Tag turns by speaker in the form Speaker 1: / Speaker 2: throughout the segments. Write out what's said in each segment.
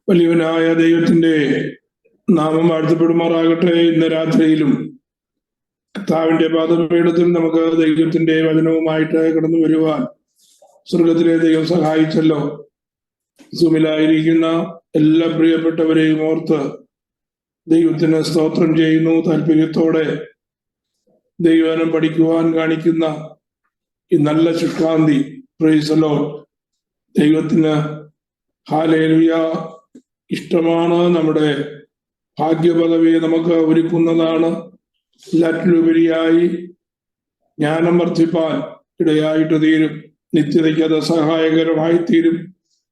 Speaker 1: വലിയവനായ ദൈവത്തിന്റെ നാമം വാഴ്ത്തപ്പെടുമാറാകട്ടെ. ഇന്ന് രാത്രിയിലും കർത്താവിന്റെ പാദപീഠത്തിൽ നമുക്ക് ദൈവത്തിന്റെ വചനവുമായിട്ട് കടന്നു വരുവാൻ സ്വർഗത്തിലെ ദൈവം സഹായിച്ചല്ലോ. സുമിലായിരിക്കുന്ന എല്ലാ പ്രിയപ്പെട്ടവരെയും ഓർത്ത് ദൈവത്തിന് സ്തോത്രം ചെയ്യുന്നു. താല്പര്യത്തോടെ ദൈവവചനം പഠിക്കുവാൻ കാണിക്കുന്ന ഈ നല്ല ശുഷ്കാന്തി, പ്രൈസ് ദി ലോർഡ്. ദൈവത്തിന് ഹല്ലേലൂയ ഇഷ്ടമാണ്. നമ്മുടെ ഭാഗ്യപദവിയെ നമുക്ക് ഒരുക്കുന്നതാണ്. എല്ലാറ്റിലുപരിയായി ജ്ഞാനം വർദ്ധിപ്പാൻ ഇടയായിട്ട് തീരും. നിത്യതയ്ക്ക് അത് സഹായകരമായി തീരും.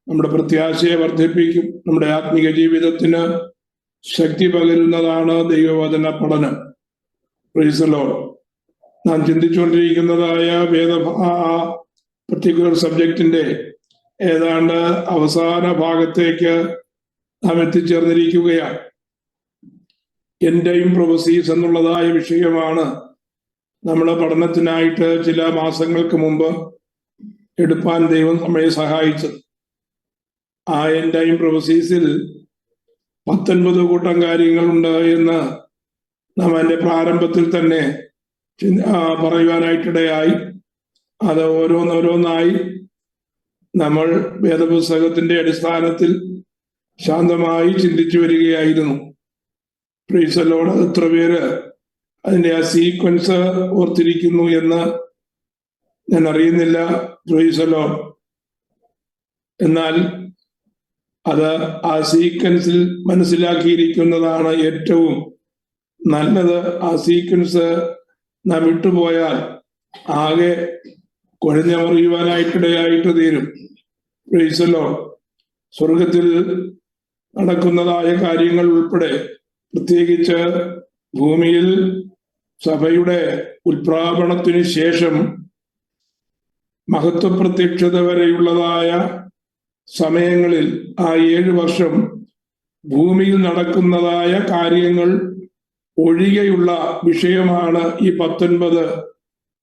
Speaker 1: നമ്മുടെ പ്രത്യാശയെ വർദ്ധിപ്പിക്കും. നമ്മുടെ ആത്മീക ജീവിതത്തിന് ശക്തി പകരുന്നതാണ് ദൈവവചന പഠനം. Price the Lord. നാം ചിന്തിച്ചുകൊണ്ടിരിക്കുന്നതായ പർട്ടിക്കുലർ സബ്ജക്റ്റിന്റെ ഏതാണ്ട് അവസാന ഭാഗത്തേക്ക് നാം എത്തിച്ചേർന്നിരിക്കുകയാണ്. എൻ്റെയും പ്രൊഫസീസ് എന്നുള്ളതായ വിഷയമാണ് നമ്മുടെ പഠനത്തിനായിട്ട് ചില മാസങ്ങൾക്ക് മുമ്പ് എടുപ്പാൻ ദൈവം നമ്മെ സഹായിച്ചത്. ആ എൻ്റെയും പ്രൊഫസീസിൽ 19 കൂട്ടം കാര്യങ്ങളുണ്ട് എന്ന് നാം അതിൻ്റെ പ്രാരംഭത്തിൽ തന്നെ പറയുവാനായിട്ടിടയായി. അത് ഓരോന്നോരോന്നായി നമ്മൾ വേദപുസ്തകത്തിന്റെ അടിസ്ഥാനത്തിൽ ശാന്തമായി ചിന്തിച്ചു വരികയായിരുന്നു. Price the Lord. എത്ര പേര് അതിന്റെ ആ സീക്വൻസ് ഓർത്തിരിക്കുന്നു എന്ന് ഞാൻ അറിയുന്നില്ല. Price the Lord. എന്നാൽ അത് ആ സീക്വൻസിൽ മനസ്സിലാക്കിയിരിക്കുന്നതാണ് ഏറ്റവും നല്ലത്. ആ സീക്വൻസ് നാം വിട്ടുപോയാൽ ആകെ കുഴഞ്ഞമറിയുവാനായിട്ടിടയായിട്ട് തീരും. Price the Lord. സ്വർഗത്തിൽ നടക്കുന്നതായ കാര്യങ്ങൾ ഉൾപ്പെടെ, പ്രത്യേകിച്ച് ഭൂമിയിൽ സഭയുടെ ഉത്പ്രാപണത്തിനു ശേഷം മഹത്വപ്രത്യക്ഷത വരെയുള്ളതായ സമയങ്ങളിൽ ആ 7 വർഷം ഭൂമിയിൽ നടക്കുന്നതായ കാര്യങ്ങൾ ഒഴികെയുള്ള വിഷയമാണ് ഈ 19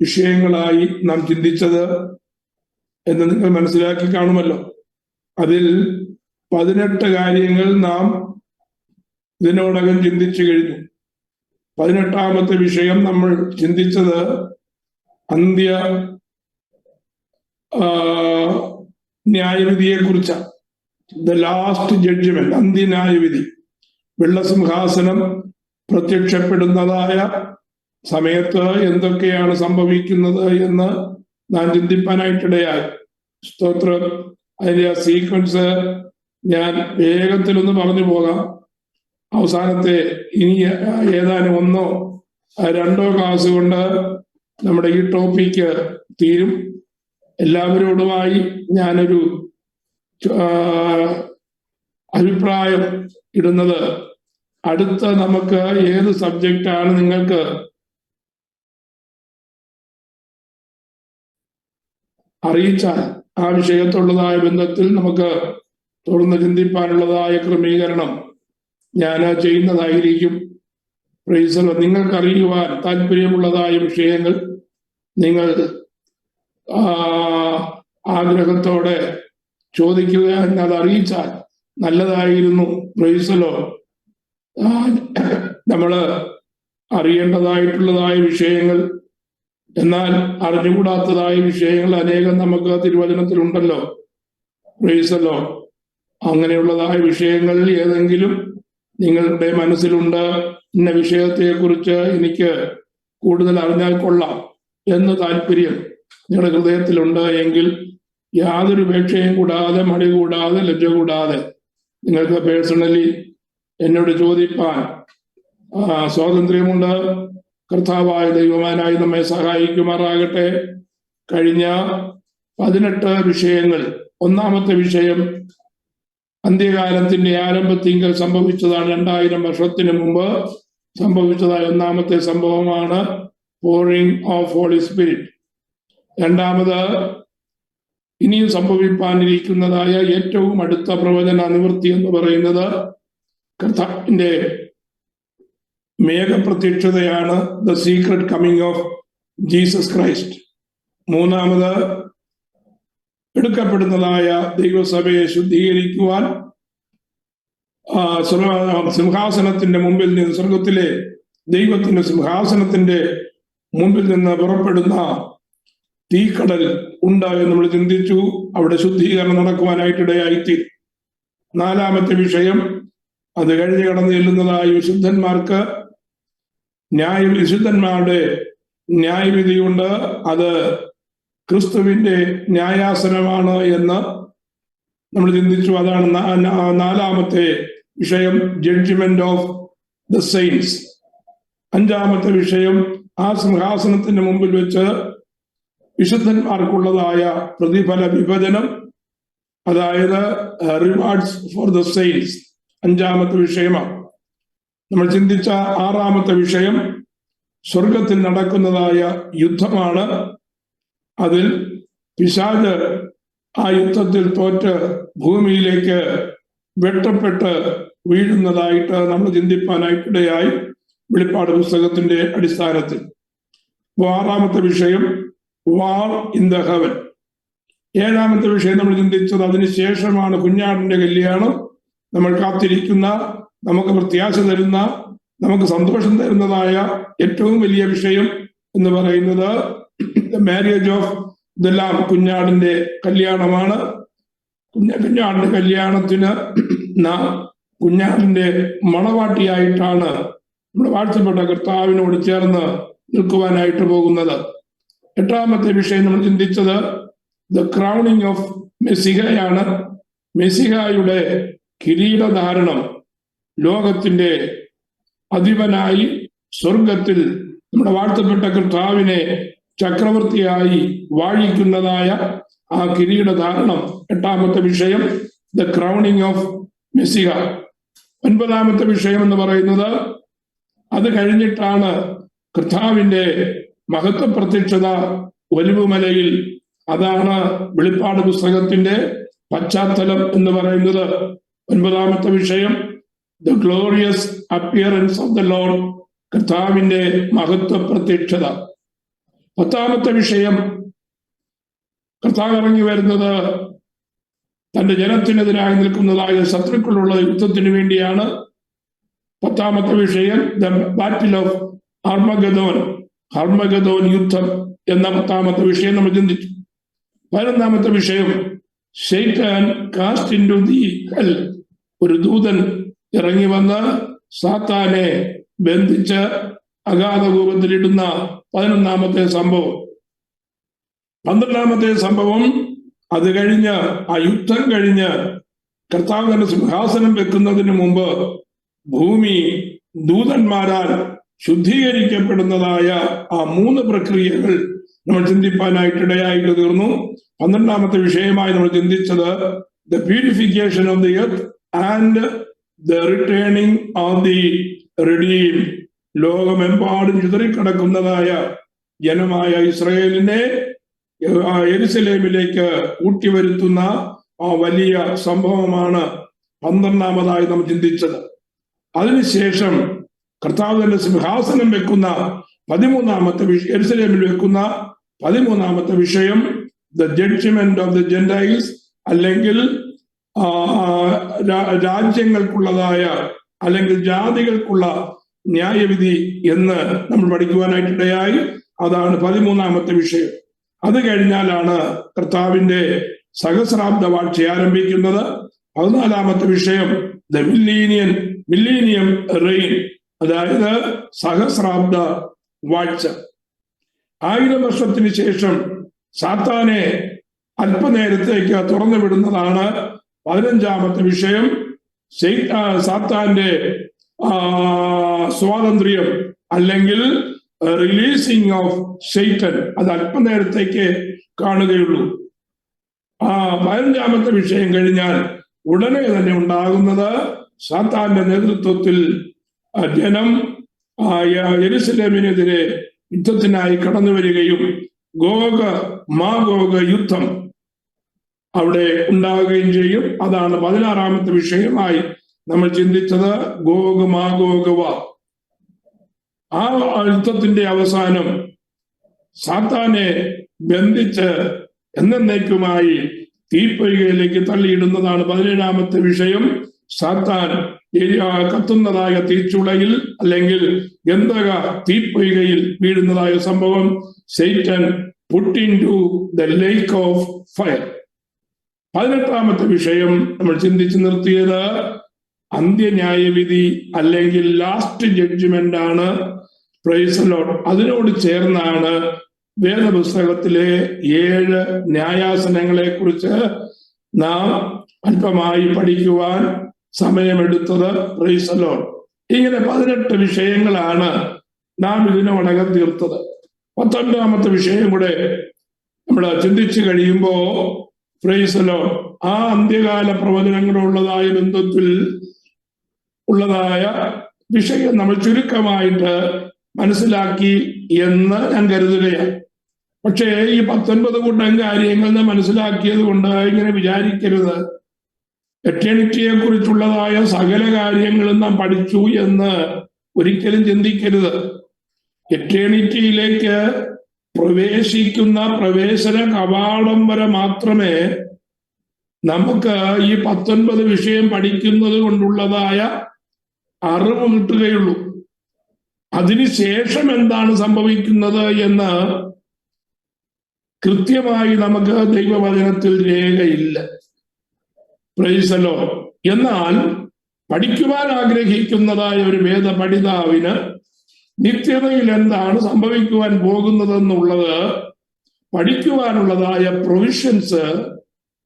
Speaker 1: വിഷയങ്ങളായി നാം ചിന്തിച്ചത് എന്ന് നിങ്ങൾ മനസ്സിലാക്കി കാണുമല്ലോ. അതിൽ 18 കാര്യങ്ങൾ നാം ഇതിനോടകം ചിന്തിച്ചു കഴിഞ്ഞു. 18ാമത്തെ വിഷയം നമ്മൾ ചിന്തിച്ചത് അന്ത്യ ന്യായവിധിയെ കുറിച്ചാണ്. ദ ലാസ്റ്റ് ജഡ്ജ്മെന്റ്, അന്ത്യന്യായവിധി. വെള്ളസിംഹാസനം പ്രത്യക്ഷപ്പെടുന്നതായ സമയത്ത് എന്തൊക്കെയാണ് സംഭവിക്കുന്നത് എന്ന് നാം ചിന്തിപ്പാനായിട്ടിടയായി. സ്തോത്രം. അതിന്റെ ആ സീക്വൻസ് ഞാൻ വേഗത്തിലൊന്ന് പറഞ്ഞു പോകാം. അവസാനത്തെ ഇനി ഏതാനും 1 or 2 ക്ലാസ് കൊണ്ട് നമ്മുടെ ഈ ടോപ്പിക്ക് തീരും. എല്ലാവരോടുമായി ഞാനൊരു അഭിപ്രായം ഇടുന്നത്, അടുത്ത നമുക്ക് ഏത് സബ്ജക്റ്റാണ് നിങ്ങൾക്ക് അറിയിച്ചാൽ ആ വിഷയത്തുള്ളതായ ബന്ധത്തിൽ നമുക്ക് തുടർന്ന് ചിന്തിപ്പാനുള്ളതായ ക്രമീകരണം ഞാൻ ചെയ്യുന്നതായിരിക്കും. Praise the lord. നിങ്ങൾക്കറിയുവാൻ താല്പര്യമുള്ളതായ വിഷയങ്ങൾ നിങ്ങൾ ആഗ്രഹത്തോടെ ചോദിക്കുക, എന്നത് അറിയിച്ചാൽ നല്ലതായിരുന്നു. Praise the lord. നമ്മൾ അറിയേണ്ടതായിട്ടുള്ളതായ വിഷയങ്ങൾ, എന്നാൽ അറിഞ്ഞുകൂടാത്തതായ വിഷയങ്ങൾ അനേകം നമുക്ക് തിരുവചനത്തിലുണ്ടല്ലോ. Praise the lord. അങ്ങനെയുള്ളതായ വിഷയങ്ങളിൽ ഏതെങ്കിലും നിങ്ങളുടെ മനസ്സിലുണ്ട്, ഇന്ന വിഷയത്തെക്കുറിച്ച് എനിക്ക് കൂടുതൽ അറിഞ്ഞാൽ കൊള്ളാം എന്ന് താല്പര്യം നിങ്ങളുടെ ഹൃദയത്തിലുണ്ട് എങ്കിൽ യാതൊരു ഉപേക്ഷയും കൂടാതെ, മടി കൂടാതെ, ലജ്ജ കൂടാതെ നിങ്ങൾക്ക് പേഴ്സണലി എന്നോട് ചോദിപ്പാൻ സ്വാതന്ത്ര്യമുണ്ട്. കർത്താവായ ദൈവമാനായി നമ്മെ സഹായിക്കുമാറാകട്ടെ. കഴിഞ്ഞ 18 വിഷയങ്ങൾ, 1ാമത്തെ വിഷയം അന്ത്യകാലത്തിന്റെ ആരംഭത്തിങ്കൽ സംഭവിച്ചതാണ്. 2000 വർഷത്തിന് മുമ്പ് സംഭവിച്ചതായ 1ാമത്തെ സംഭവമാണ് പോറിംഗ് ഓഫ് ഹോളി സ്പിരിറ്റ്. 2ാമത് ഇനിയും സംഭവിപ്പാനിരിക്കുന്നതായ ഏറ്റവും അടുത്ത പ്രവചന നിവൃത്തി എന്ന് പറയുന്നത് കർത്താവിന്റെ മേഘപ്രത്യക്ഷതയാണ്. The secret coming of Jesus Christ. 3ാമത് എടുക്കപ്പെടുന്നതായ ദൈവസഭയെ ശുദ്ധീകരിക്കുവാൻ സിംഹാസനത്തിന്റെ മുമ്പിൽ നിന്ന്, സ്വർഗത്തിലെ ദൈവത്തിന്റെ സിംഹാസനത്തിന്റെ മുമ്പിൽ നിന്ന് പുറപ്പെടുന്ന തീക്കടൽ ഉണ്ട് എന്ന് നമ്മൾ ചിന്തിച്ചു. അവിടെ ശുദ്ധീകരണം നടക്കുവാനായിട്ടിടയായിത്തി. നാലാമത്തെ വിഷയം, അത് കഴിഞ്ഞ് കടന്നു ചെല്ലുന്നതായ വിശുദ്ധന്മാർക്ക് വിശുദ്ധന്മാരുടെ ന്യായവിധിയുണ്ട്. അത് ക്രിസ്തുവിന്റെ ന്യായാസനമാണ് എന്ന് നമ്മൾ ചിന്തിച്ചു. അതാണ് നാലാമത്തെ വിഷയം, ജഡ്ജ്മെന്റ് ഓഫ് ദ സെയിൻസ്. അഞ്ചാമത്തെ വിഷയം, ആ സിംഹാസനത്തിന്റെ മുമ്പിൽ വെച്ച് വിശുദ്ധന്മാർക്കുള്ളതായ പ്രതിഫല വിഭജനം, അതായത് റിവാർഡ്സ് ഫോർ ദ സെയിൻസ്, അഞ്ചാമത്തെ വിഷയമാണ്. നമ്മൾ ചിന്തിച്ച ആറാമത്തെ വിഷയം സ്വർഗത്തിൽ നടക്കുന്നതായ യുദ്ധമാണ്. അതിൽ പിശാച് ആ യുദ്ധത്തിൽ തോറ്റ് ഭൂമിയിലേക്ക് വെട്ടപ്പെട്ട് വീഴുന്നതായിട്ട് നമ്മൾ ചിന്തിപ്പാനായിട്ടിടയായി വെളിപ്പാട് പുസ്തകത്തിന്റെ അടിസ്ഥാനത്തിൽ. ആറാമത്തെ വിഷയം വാർ ഇൻ ദ ഹെവൻ. ഏഴാമത്തെ വിഷയം നമ്മൾ ചിന്തിച്ചത് അതിനുശേഷമാണ് കുഞ്ഞാടിന്റെ കല്യാണം. നമ്മൾ കാത്തിരിക്കുന്ന, നമുക്ക് പ്രത്യാശ തരുന്ന, നമുക്ക് സന്തോഷം തരുന്നതായ ഏറ്റവും വലിയ വിഷയം എന്ന് പറയുന്നത് മാരേജ് ഓഫ് ദ ലാം, കുഞ്ഞാടിന്റെ കല്യാണമാണ്. കുഞ്ഞാടിന്റെ കല്യാണത്തിന് നാം കുഞ്ഞാടിന്റെ മണവാട്ടിയായിട്ടാണ് നമ്മുടെ വാഴ്ത്തപ്പെട്ട കർത്താവിനോട് ചേർന്ന് നിൽക്കുവാനായിട്ട് പോകുന്നത്. എട്ടാമത്തെ വിഷയം നമ്മൾ ചിന്തിച്ചത് ദ ക്രൗണിങ് ഓഫ് മെസ്സിഹയാണ്. മെസ്സിഹായുടെ കിരീടധാരണം, ലോകത്തിന്റെ അധിപനായി സ്വർഗത്തിൽ നമ്മുടെ വാഴ്ത്തപ്പെട്ട കർത്താവിനെ ചക്രവർത്തിയായി വാഴിക്കുന്നതായ ആ കിരീടധാരണം, എട്ടാമത്തെ വിഷയം ദ ക്രൗണിങ് ഓഫ് മെസ്സിഹ. ഒൻപതാമത്തെ വിഷയം എന്ന് പറയുന്നത് അത് കഴിഞ്ഞിട്ടാണ് കർത്താവിന്റെ മഹത്വ പ്രത്യക്ഷത ഒലിവുമലയിൽ. അതാണ് വെളിപ്പാട് പുസ്തകത്തിന്റെ പശ്ചാത്തലം എന്ന് പറയുന്നത്. ഒൻപതാമത്തെ വിഷയം the glorious appearance of the Lord, കർത്താവിന്റെ മഹത്വ പ്രത്യക്ഷത. പത്താമത്തെ വിഷയം കർത്താവ് ഇറങ്ങി വരുന്നത് തന്റെ ജനത്തിനെതിരായി നിൽക്കുന്നതായ ശത്രുക്കളുള്ള യുദ്ധത്തിന് വേണ്ടിയാണ്. പത്താമത്തെ വിഷയം ദ ബാറ്റിൽ ഓഫ് ഹർമഗദോൻ, ഹർമഗദോൻ യുദ്ധം എന്ന പത്താമത്തെ വിഷയം നമ്മൾ ചിന്തിച്ചു. 11ാമത്തെ വിഷയം ശൈത്താൻ കാസ്റ്റ് ഇൻടു ദി ഹെൽ, ഒരു ദൂതൻ ഇറങ്ങി വന്ന് സാത്താനെ ബന്ധിച്ച് അഗാധകൂപത്തിലിടുന്ന 11ാമത്തെ സംഭവം. 12ാമത്തെ സംഭവം, അത് കഴിഞ്ഞ് ആ യുദ്ധം കഴിഞ്ഞ് കർത്താവ് തന്റെ സിംഹാസനം വെക്കുന്നതിന് മുമ്പ് ഭൂമി ദൂതന്മാരാൽ ശുദ്ധീകരിക്കപ്പെടുന്നതായ ആ 3 പ്രക്രിയകൾ നമ്മൾ ചിന്തിപ്പാനായിട്ടിടയായിട്ട് തീർന്നു. 12ാമത്തെ വിഷയമായി നമ്മൾ ചിന്തിച്ചത് the purification of the earth and the returning of the redeem. ലോകമെമ്പാടും ചിതറിക്കിടക്കുന്നതായ ജനമായ ഇസ്രായേലിനെ യെരുശലേമിലേക്ക് കൂട്ടിവരുത്തുന്ന ആ വലിയ സംഭവമാണ് 12ാമതായി നമ്മൾ ചിന്തിച്ചത്. അതിനുശേഷം കർത്താവ് തന്നെ സിംഹാസനം വെക്കുന്ന 13ാമത്തെ യെരുശലേമിൽ വെക്കുന്ന 13ാമത്തെ വിഷയം the judgement of the gentiles, അല്ലെങ്കിൽ രാജ്യങ്ങൾക്കുള്ളതായ അല്ലെങ്കിൽ ജാതികൾക്കുള്ള ന്യായവിധി എന്ന് നമ്മൾ പഠിക്കുവാനായിട്ടിടയായി. അതാണ് 13ാമത്തെ വിഷയം. അത് കഴിഞ്ഞാലാണ് കർത്താവിന്റെ സഹസ്രാബ്ദ വാഴ്ച ആരംഭിക്കുന്നത്. 14ാമത്തെ വിഷയം ദ മില്ലീനിയം റെയിൻ, അതായത് സഹസ്രാബ്ദ വാഴ്ച. 1000 വർഷത്തിന് ശേഷം സാത്താനെ അല്പനേരത്തേക്ക് തുറന്നു വിടുന്നതാണ് 15ാമത്തെ വിഷയം. സാത്താന്റെ സ്വാതന്ത്ര്യം അല്ലെങ്കിൽ റിലീസിങ് ഓഫ് സൈറ്റൻ, അത് അല്പനേരത്തേക്ക് കാണുകയുള്ളൂ. 15ാമത്തെ വിഷയം കഴിഞ്ഞാൽ ഉടനെ തന്നെ ഉണ്ടാകുന്നത് സാത്താന്റെ നേതൃത്വത്തിൽ ജനം യെരുശലേമിനെതിരെ യുദ്ധത്തിനായി കടന്നു വരികയും മാഗോഗ് യുദ്ധം അവിടെ ഉണ്ടാവുകയും ചെയ്യും. അതാണ് 16ാമത്തെ വിഷയമായി നമ്മൾ ചിന്തിച്ചത്, ഗോഗ് മാഗോഗ് വാർ. ആ യുദ്ധത്തിന്റെ അവസാനം സാത്താനെ ബന്ധിച്ച് എന്നേക്കുമായി തീപ്പൊയ്കയിലേക്ക് തള്ളിയിടുന്നതാണ് 17ാമത്തെ വിഷയം. സാത്താൻ കത്തുന്നതായ തീച്ചുളയിൽ അല്ലെങ്കിൽ ഗന്ധക തീപ്പൊയ്കയിൽ വീഴുന്നതായ സംഭവം. Satan put into the lake of fire. 18ാമത്തെ വിഷയം നമ്മൾ ചിന്തിച്ചു നിർത്തിയത് അന്ത്യന്യായവിധി അല്ലെങ്കിൽ ലാസ്റ്റ് ജഡ്ജ്മെന്റ് ആണ്. Price the Lord. അതിനോട് ചേർന്നാണ് വേദപുസ്തകത്തിലെ 7 ന്യായാസനങ്ങളെ കുറിച്ച് നാം അല്പമായി പഠിക്കുവാൻ സമയമെടുത്തത്. Price the Lord. ഇങ്ങനെ 18 വിഷയങ്ങളാണ് നാം ഇതിനോടകം തീർത്തത്. 19ാമത്തെ വിഷയം കൂടെ നമ്മൾ ചിന്തിച്ചു കഴിയുമ്പോ പ്രൈസ് ദി ലോർഡ് ആ അന്ത്യകാല പ്രവചനങ്ങളുള്ളതായ ബന്ധത്തിൽ ഉള്ളതായ വിഷയം നമ്മൾ ചുരുക്കമായിട്ട് മനസ്സിലാക്കി എന്ന് ഞാൻ കരുതുകയാണ്. പക്ഷേ ഈ 19 കൂട്ടം കാര്യങ്ങൾ നാം മനസ്സിലാക്കിയത് കൊണ്ട് ഇങ്ങനെ വിചാരിക്കരുത് എറ്റേണിറ്റിയെ കുറിച്ചുള്ളതായ സകല കാര്യങ്ങളും നാം പഠിച്ചു എന്ന് ഒരിക്കലും ചിന്തിക്കരുത്. എറ്റേണിറ്റിയിലേക്ക് പ്രവേശിക്കുന്ന പ്രവേശന കവാടം വരെ മാത്രമേ നമുക്ക് ഈ 19 വിഷയം പഠിക്കുന്നത് കൊണ്ടുള്ളതായ അറിവ് കിട്ടുകയുള്ളൂ. അതിനുശേഷം എന്താണ് സംഭവിക്കുന്നത് എന്ന് കൃത്യമായി നമുക്ക് ദൈവവചനത്തിൽ രേഖയില്ല. Price the Lord. എന്നാൽ പഠിക്കുവാൻ ആഗ്രഹിക്കുന്നതായ ഒരു വേദ പഠിതാവിന് നിത്യതയിൽ എന്താണ് സംഭവിക്കുവാൻ പോകുന്നതെന്നുള്ളത് പഠിക്കുവാനുള്ളതായ പ്രൊവിഷൻസ്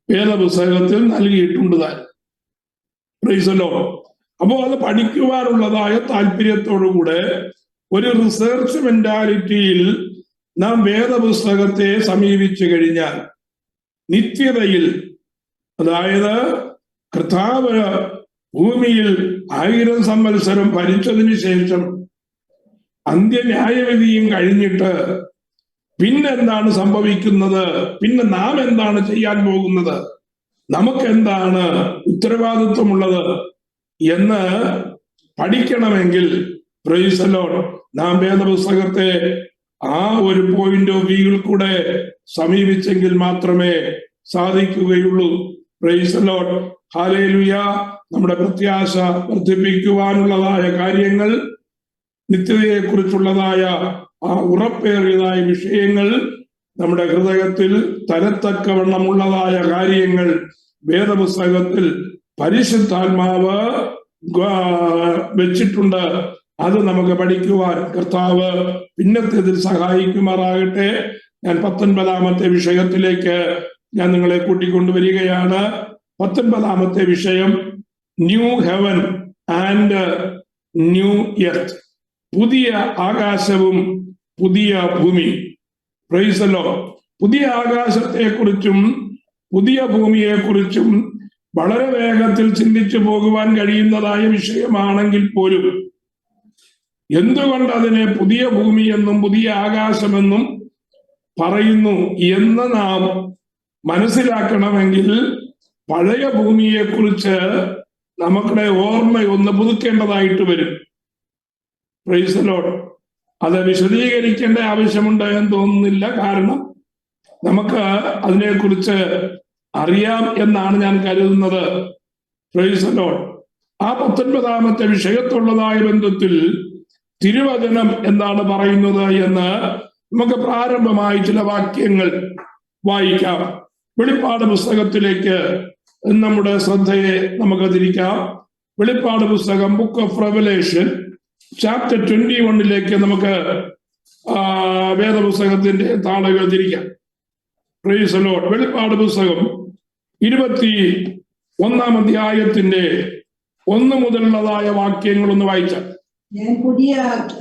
Speaker 1: വേദപുസ്തകത്തിൽ നൽകിയിട്ടുണ്ട് താൻ. Price the Lord. അപ്പോൾ അത് പഠിക്കുവാനുള്ളതായ താല്പര്യത്തോടുകൂടെ ഒരു റിസർച്ച് മെന്റാലിറ്റിയിൽ നാം വേദപുസ്തകത്തെ സമീപിച്ചു കഴിഞ്ഞാൽ നിത്യതയിൽ, അതായത് കർത്താവ് ഭൂമിയിൽ 1000 സംവത്സരം ഭരിച്ചതിന് ശേഷം അന്ത്യന്യായവിധിയും കഴിഞ്ഞിട്ട് പിന്നെന്താണ് സംഭവിക്കുന്നത്, പിന്നെ നാം എന്താണ് ചെയ്യാൻ പോകുന്നത്, നമുക്കെന്താണ് ഉത്തരവാദിത്വമുള്ളത് എന്ന് പഠിക്കണമെങ്കിൽ പ്രൈസ് ദി ലോർഡ് നാം വേദപുസ്തകത്തെ ആ ഒരു പോയിന്റ് ഓഫ് വ്യൂവിൽ കൂടെ സമീപിച്ചെങ്കിൽ മാത്രമേ സാധിക്കുകയുള്ളൂ. Price the lord. ഹല്ലേലൂയ. നമ്മുടെ പ്രത്യാശ വർദ്ധിപ്പിക്കുവാനുള്ളതായ കാര്യങ്ങൾ, നിത്യതയെ കുറിച്ചുള്ളതായ ആ ഉറപ്പേറിയതായ വിഷയങ്ങൾ, നമ്മുടെ ഹൃദയത്തിൽ തരത്തക്കവണ്ണമുള്ളതായ കാര്യങ്ങൾ വേദപുസ്തകത്തിൽ പരിശുദ്ധാത്മാവ് വെച്ചിട്ടുണ്ട്. അത് നമുക്ക് പഠിക്കുവാൻ കർത്താവ് പിന്നത്തേതിൽ സഹായിക്കുമാറാകട്ടെ. ഞാൻ 19ാമത്തെ വിഷയത്തിലേക്ക് ഞാൻ നിങ്ങളെ കൂട്ടിക്കൊണ്ടുവരികയാണ്. 19ാമത്തെ വിഷയം new heaven and new earth. പുതിയ ആകാശവും പുതിയ ഭൂമി. Price the Lord. പുതിയ ആകാശത്തെക്കുറിച്ചും പുതിയ ഭൂമിയെക്കുറിച്ചും വളരെ വേഗത്തിൽ ചിന്തിച്ചു പോകുവാൻ കഴിയുന്നതായ വിഷയമാണെങ്കിൽ പോലും എന്തുകൊണ്ട് അതിനെ പുതിയ ഭൂമി എന്നും പുതിയ ആകാശമെന്നും പറയുന്നു എന്ന് നാം മനസ്സിലാക്കണമെങ്കിൽ പഴയ ഭൂമിയെക്കുറിച്ച് നമ്മുടെ ഓർമ്മയൊന്ന് പുതുക്കേണ്ടതായിട്ട് വരും. Price the lord. അത് വിശദീകരിക്കേണ്ട ആവശ്യമുണ്ട് എന്ന് തോന്നുന്നില്ല. കാരണം നമുക്ക് അതിനെക്കുറിച്ച് അറിയാം എന്നാണ് ഞാൻ കരുതുന്നത്. Price the Lord. ആ 19ാമത്തെ വിഷയത്തുള്ളതായ ബന്ധത്തിൽ തിരുവചനം എന്താണ് പറയുന്നത് എന്ന് നമുക്ക് പ്രാരംഭമായി ചില വാക്യങ്ങൾ വായിക്കാം. വെളിപ്പാട് പുസ്തകത്തിലേക്ക് നമ്മുടെ ശ്രദ്ധയെ നമുക്ക് തിരിക്കാം. വെളിപ്പാട് പുസ്തകം ബുക്ക് ഓഫ് റെവലേഷൻ ചാപ്റ്റർ 21 നമുക്ക് വേദപുസ്തകത്തിന്റെ താളുകൾ തിരിക്കാം. Price the Lord. വെളിപ്പാട് പുസ്തകം 21 അധ്യായത്തിന്റെ 1 മുതലുള്ളതായ വാക്യങ്ങളൊന്ന് വായിച്ചാൽ.
Speaker 2: ഞാൻ പുതിയ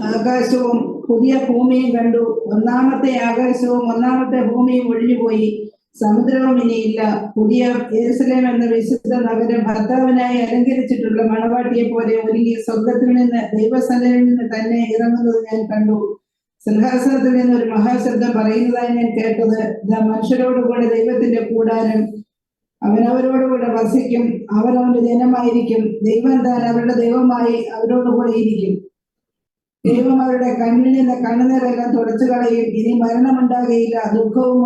Speaker 2: ആകാശവും പുതിയ ഭൂമിയും കണ്ടു. 1-ാമത്തെ ആകാശവും 1-ാമത്തെ ഭൂമിയും ഒഴിഞ്ഞുപോയി, സമുദ്രവും ഇനിയില്ല. പുതിയ യെരൂശലേം എന്ന വിശുദ്ധ നഗരം ഭർത്താവിനായി അലങ്കരിച്ചിട്ടുള്ള മണവാട്ടിയെ പോലെ ഒരുങ്ങി സ്വർഗ്ഗത്തിൽ നിന്ന് ദൈവസന്നിധിയിൽ നിന്ന് തന്നെ ഇറങ്ങുന്നത് ഞാൻ കണ്ടു. സിംഹാസനത്തിൽ നിന്ന് ഒരു മഹാശബ്ദം പറയുന്നതായി ഞാൻ കേട്ടത്, ഇതാ മനുഷ്യരോടുകൂടെ ദൈവത്തിന്റെ കൂടാരം, അവനവരോടുകൂടെ വസിക്കും, അവനവന്റെ ജനമായിരിക്കും, ദൈവം താൻ അവരുടെ ദൈവമായി അവരോടുകൂടെ ഇരിക്കും. ദൈവം അവരുടെ കണ്ണിൽ നിന്ന് കണ്ണുനീരെല്ലാം തുടച്ചു കളയും. ഇനി മരണമുണ്ടാകുകയില്ല, ദുഃഖവും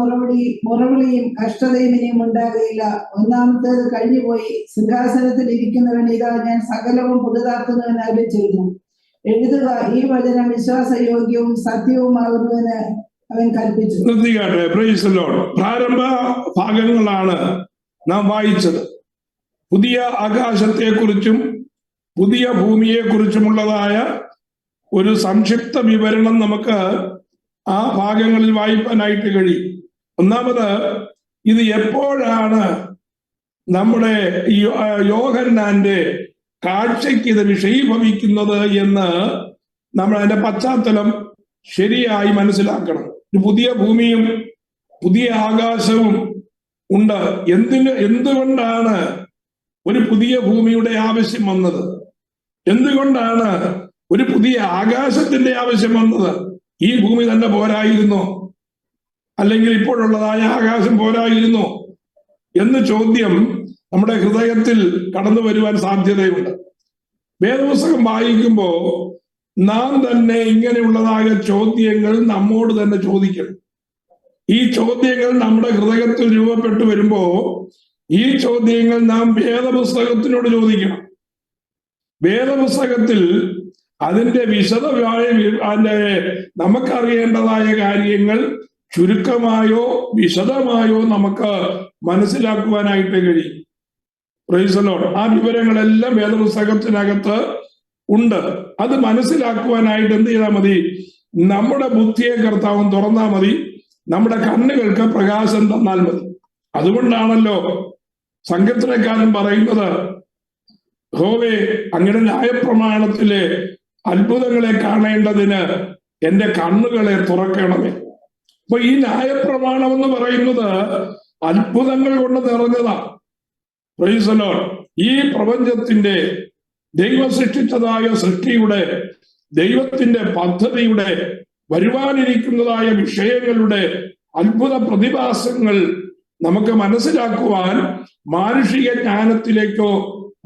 Speaker 2: മുറവിളിയും കഷ്ടതയും ഇനിയും ഉണ്ടാകുകയില്ല. ഒന്നാമത്തേത് കഴിഞ്ഞുപോയി. സിംഹാസനത്തിൽ ഇരിക്കുന്നവൻ ഇതാ ഞാൻ സകലവും പുതുതാക്കുന്നുവെന്ന് അരുളി ചെയ്തു. എഴുതുക, ഈ വചനം വിശ്വാസയോഗ്യവും സത്യവുമാകുന്നുവെന്ന് അവൻ കൽപ്പിച്ചു.
Speaker 1: പ്രാരംഭ ഭാഗങ്ങളാണ് നാം വായിച്ചത്. പുതിയ ആകാശത്തെക്കുറിച്ചും പുതിയ ഭൂമിയെക്കുറിച്ചുമുള്ളതായ ഒരു സംക്ഷിപ്ത വിവരണം നമുക്ക് ആ ഭാഗങ്ങളിൽ വായിക്കാനായിട്ട് കഴിയും. ഒന്നാമത്, ഇത് എപ്പോഴാണ് നമ്മുടെ യോഹന്നാന്റെ കാഴ്ചയ്ക്ക് ഇത് വിഷയീഭവിക്കുന്നത് എന്ന് നമ്മൾ അതിന്റെ പശ്ചാത്തലം ശരിയായി മനസ്സിലാക്കണം. ഒരു പുതിയ ഭൂമിയും പുതിയ ആകാശവും ഉണ്ട്. എന്തുകൊണ്ടാണ് ഒരു പുതിയ ഭൂമിയുടെ ആവശ്യം വന്നത്? എന്തുകൊണ്ടാണ് ഒരു പുതിയ ആകാശത്തിന്റെ ആവശ്യം വന്നത്? ഈ ഭൂമി തന്നെ പോരായിരുന്നോ? അല്ലെങ്കിൽ ഇപ്പോഴുള്ളതായ ആകാശം പോരായിരുന്നോ എന്ന് ചോദ്യം നമ്മുടെ ഹൃദയത്തിൽ കടന്നു വരുവാൻ സാധ്യതയുണ്ട്. വേദപുസ്തകം വായിക്കുമ്പോൾ നാം തന്നെ ഇങ്ങനെയുള്ളതായ ചോദ്യങ്ങൾ നമ്മോട് തന്നെ ചോദിക്കണം. ഈ ചോദ്യങ്ങൾ നമ്മുടെ ഹൃദയത്തിൽ രൂപപ്പെട്ടു വരുമ്പോ ഈ ചോദ്യങ്ങൾ നാം വേദപുസ്തകത്തിനോട് ചോദിക്കണം. വേദപുസ്തകത്തിൽ അതിന്റെ വിശദമായ നമുക്കറിയേണ്ടതായ കാര്യങ്ങൾ ചുരുക്കമായോ വിശദമായോ നമുക്ക് മനസ്സിലാക്കുവാനായിട്ട് കഴിയും. Price the Lord. ആ വിവരങ്ങളെല്ലാം വേദപുസ്തകത്തിനകത്ത് ഉണ്ട്. അത് മനസ്സിലാക്കുവാനായിട്ട് എന്ത് ചെയ്താൽ മതി? നമ്മുടെ ബുദ്ധിയെ കർത്താവും തുറന്നാൽ മതി, നമ്മുടെ കണ്ണുകൾക്ക് പ്രകാശം തന്നാൽ മതി. അതുകൊണ്ടാണല്ലോ സങ്കീർത്തനക്കാരൻ പറയുന്നത്, യഹോവേ, അങ്ങയുടെ ന്യായപ്രമാണത്തിലെ അത്ഭുതങ്ങളെ കാണേണ്ടതിന് എന്റെ കണ്ണുകളെ തുറക്കണമേ. അപ്പൊ ഈ ന്യായപ്രമാണം എന്ന് പറയുന്നത് അത്ഭുതങ്ങൾ കൊണ്ട് നിറഞ്ഞതാണ്. Price the Lord. ഈ പ്രപഞ്ചത്തിന്റെ ദൈവം സൃഷ്ടിച്ചതായ സൃഷ്ടിയുടെ, ദൈവത്തിന്റെ പദ്ധതിയുടെ, വരുവാനിരിക്കുന്നതായ വിഷയങ്ങളുടെ അത്ഭുത പ്രതിഭാസങ്ങൾ നമുക്ക് മനസ്സിലാക്കുവാൻ മാനുഷിക ജ്ഞാനത്തിലേക്കോ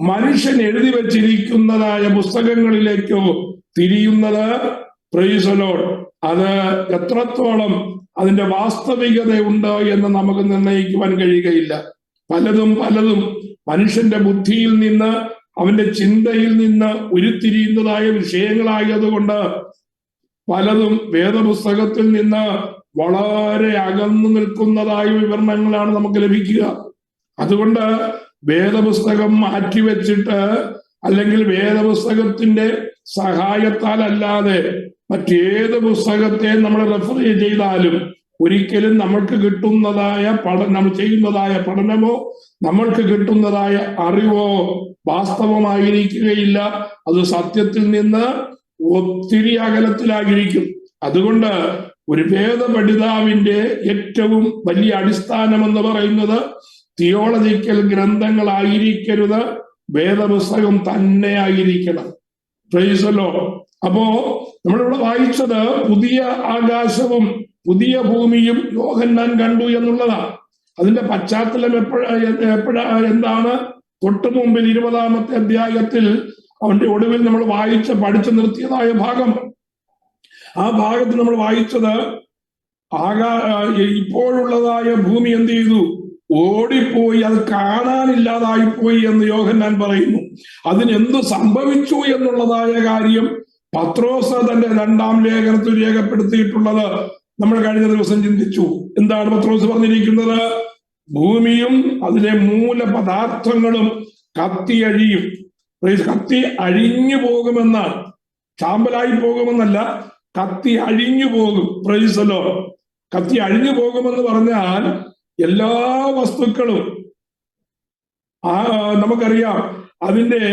Speaker 1: മനുഷ്യൻ എഴുതി വച്ചിരിക്കുന്നതായ പുസ്തകങ്ങളിലേക്കോ തിരിയുന്നത്, പ്രൈസ് ദി ലോർഡ്, അത് എത്രത്തോളം അതിന്റെ വാസ്തവികതയുണ്ട് എന്ന് നമുക്ക് നിർണ്ണയിക്കുവാൻ കഴിയുകയില്ല. പലതും മനുഷ്യന്റെ ബുദ്ധിയിൽ നിന്ന്, അവന്റെ ചിന്തയിൽ നിന്ന് ഉരുത്തിരിയുന്നതായ വിഷയങ്ങളായതുകൊണ്ട് പലതും വേദപുസ്തകത്തിൽ നിന്ന് വളരെ അകന്നു നിൽക്കുന്നതായ വിവരണങ്ങളാണ് നമുക്ക് ലഭിക്കുക. അതുകൊണ്ട് വേദപുസ്തകം മാറ്റിവെച്ചിട്ട്, അല്ലെങ്കിൽ വേദപുസ്തകത്തിന്റെ സഹായത്താൽ അല്ലാതെ മറ്റേത് പുസ്തകത്തെ നമ്മൾ റെഫർ ചെയ്താലും ഒരിക്കലും നമ്മൾക്ക് കിട്ടുന്നതായ നമ്മൾ ചെയ്യുന്നതായ പഠനമോ നമ്മൾക്ക് കിട്ടുന്നതായ അറിവോ വാസ്തവമായിരിക്കുകയില്ല. അത് സത്യത്തിൽ നിന്ന് ഒത്തിരി അകലത്തിലായിരിക്കും. അതുകൊണ്ട് ഒരു വേദപഠിതാവിന്റെ ഏറ്റവും വലിയ അടിസ്ഥാനം എന്ന് പറയുന്നത് തിയോളജിക്കൽ ഗ്രന്ഥങ്ങളായിരിക്കരുത്, വേദപുസ്തകം തന്നെ ആയിരിക്കണം. Price the Lord. അപ്പോ നമ്മളിവിടെ വായിച്ചത് പുതിയ ആകാശവും പുതിയ ഭൂമിയും യോഹന്നാൻ കണ്ടു എന്നുള്ളതാണ്. അതിന്റെ പശ്ചാത്തലം എന്താണ്? തൊട്ടു മുമ്പിൽ 20-ാമത്തെ അധ്യായത്തിൽ അവന്റെ ഒടുവിൽ നമ്മൾ പഠിച്ചു നിർത്തിയതായ ഭാഗം. ആ ഭാഗത്ത് നമ്മൾ വായിച്ചത് ഇപ്പോഴുള്ളതായ ഭൂമി എന്ത് ചെയ്തു? ഓടിപ്പോയി, അത് കാണാനില്ലാതായിപ്പോയി എന്ന് യോഹന്നാൻ പറയുന്നു. അതിനെന്ത് സംഭവിച്ചു എന്നുള്ളതായ കാര്യം പത്രോസ് തന്റെ 2-ാം ലേഖനത്തിൽ രേഖപ്പെടുത്തിയിട്ടുള്ളത് നമ്മൾ കഴിഞ്ഞ ദിവസം ചിന്തിച്ചു. എന്താണ് പത്രോസ് പറഞ്ഞിരിക്കുന്നത്? ഭൂമിയും അതിലെ മൂലപദാർത്ഥങ്ങളും കത്തിയഴിയും. കത്തി അഴിഞ്ഞു പോകുമെന്നാണ്, ചാമ്പലായി പോകുമെന്നല്ല, കത്തി അഴിഞ്ഞു പോകും. Price the Lord. കത്തി അഴിഞ്ഞു പോകുമെന്ന് പറഞ്ഞാൽ എല്ലാ വസ്തുക്കളും നമുക്കറിയാം അതിന്റെ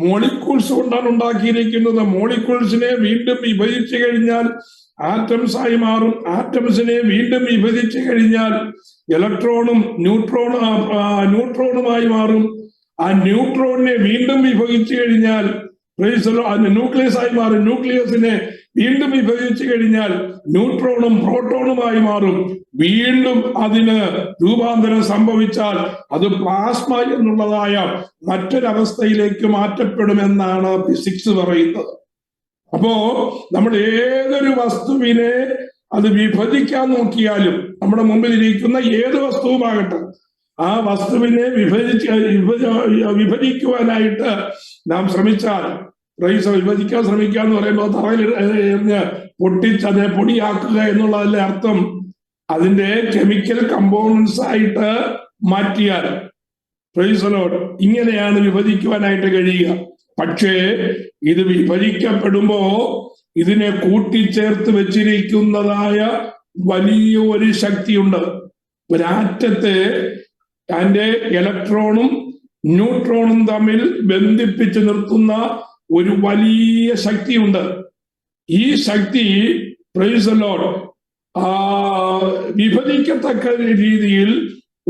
Speaker 1: മോളിക്യൂൾസ് കൊണ്ടാണ് ഉണ്ടാക്കിയിരിക്കുന്നത്. മോളിക്യൂൾസിനെ വീണ്ടും വിഭജിച്ചു കഴിഞ്ഞാൽ ആറ്റംസ് ആയി മാറും. ആറ്റംസിനെ വീണ്ടും വിഭജിച്ചു കഴിഞ്ഞാൽ ഇലക്ട്രോണും ന്യൂട്രോണുമായി മാറും. ആ ന്യൂട്രോണിനെ വീണ്ടും വിഭജിച്ചു കഴിഞ്ഞാൽ ന്യൂക്ലിയസ് ആയി മാറും. ന്യൂക്ലിയസിനെ വീണ്ടും വിഭജിച്ചു കഴിഞ്ഞാൽ ന്യൂട്രോണും പ്രോട്ടോണുമായി മാറും. വീണ്ടും അതിന് രൂപാന്തരം സംഭവിച്ചാൽ അത് പ്ലാസ്മ എന്നുള്ളതായ മറ്റൊരവസ്ഥയിലേക്ക് മാറ്റപ്പെടുമെന്നാണ് ഫിസിക്സ് പറയുന്നത്. അപ്പോ നമ്മൾ ഏതൊരു വസ്തുവിനെ അത് വിഭജിക്കാൻ നോക്കിയാലും, നമ്മുടെ മുമ്പിൽ ഇരിക്കുന്ന ഏത് വസ്തുവുമാകട്ടെ, ആ വസ്തുവിനെ വിഭജിക്കുവാനായിട്ട് നാം ശ്രമിച്ചാൽ, വിഭജിക്കാൻ ശ്രമിക്കുക എന്ന് പറയുമ്പോൾ തറയിൽ എറിഞ്ഞ് പൊട്ടിച്ച് അതിനെ പൊടിയാക്കുക എന്നുള്ളതല്ലേ അർത്ഥം. അതിന്റെ കെമിക്കൽ കമ്പോണൻസ് ആയിട്ട് മാറ്റിയാൽ ഇങ്ങനെയാണ് വിഭജിക്കുവാനായിട്ട് കഴിയുക. പക്ഷേ ഇത് വിഭജിക്കപ്പെടുമ്പോ ഇതിനെ കൂട്ടിച്ചേർത്ത് വെച്ചിരിക്കുന്നതായ വലിയ ഒരു ശക്തിയുണ്ട്. ഒരാറ്റത്തെ അതിന്റെ ഇലക്ട്രോണും ന്യൂട്രോണും തമ്മിൽ ബന്ധിപ്പിച്ച് നിർത്തുന്ന ഒരു വലിയ ശക്തിയുണ്ട്. ഈ ശക്തി വിഭജിക്കത്തക്ക രീതിയിൽ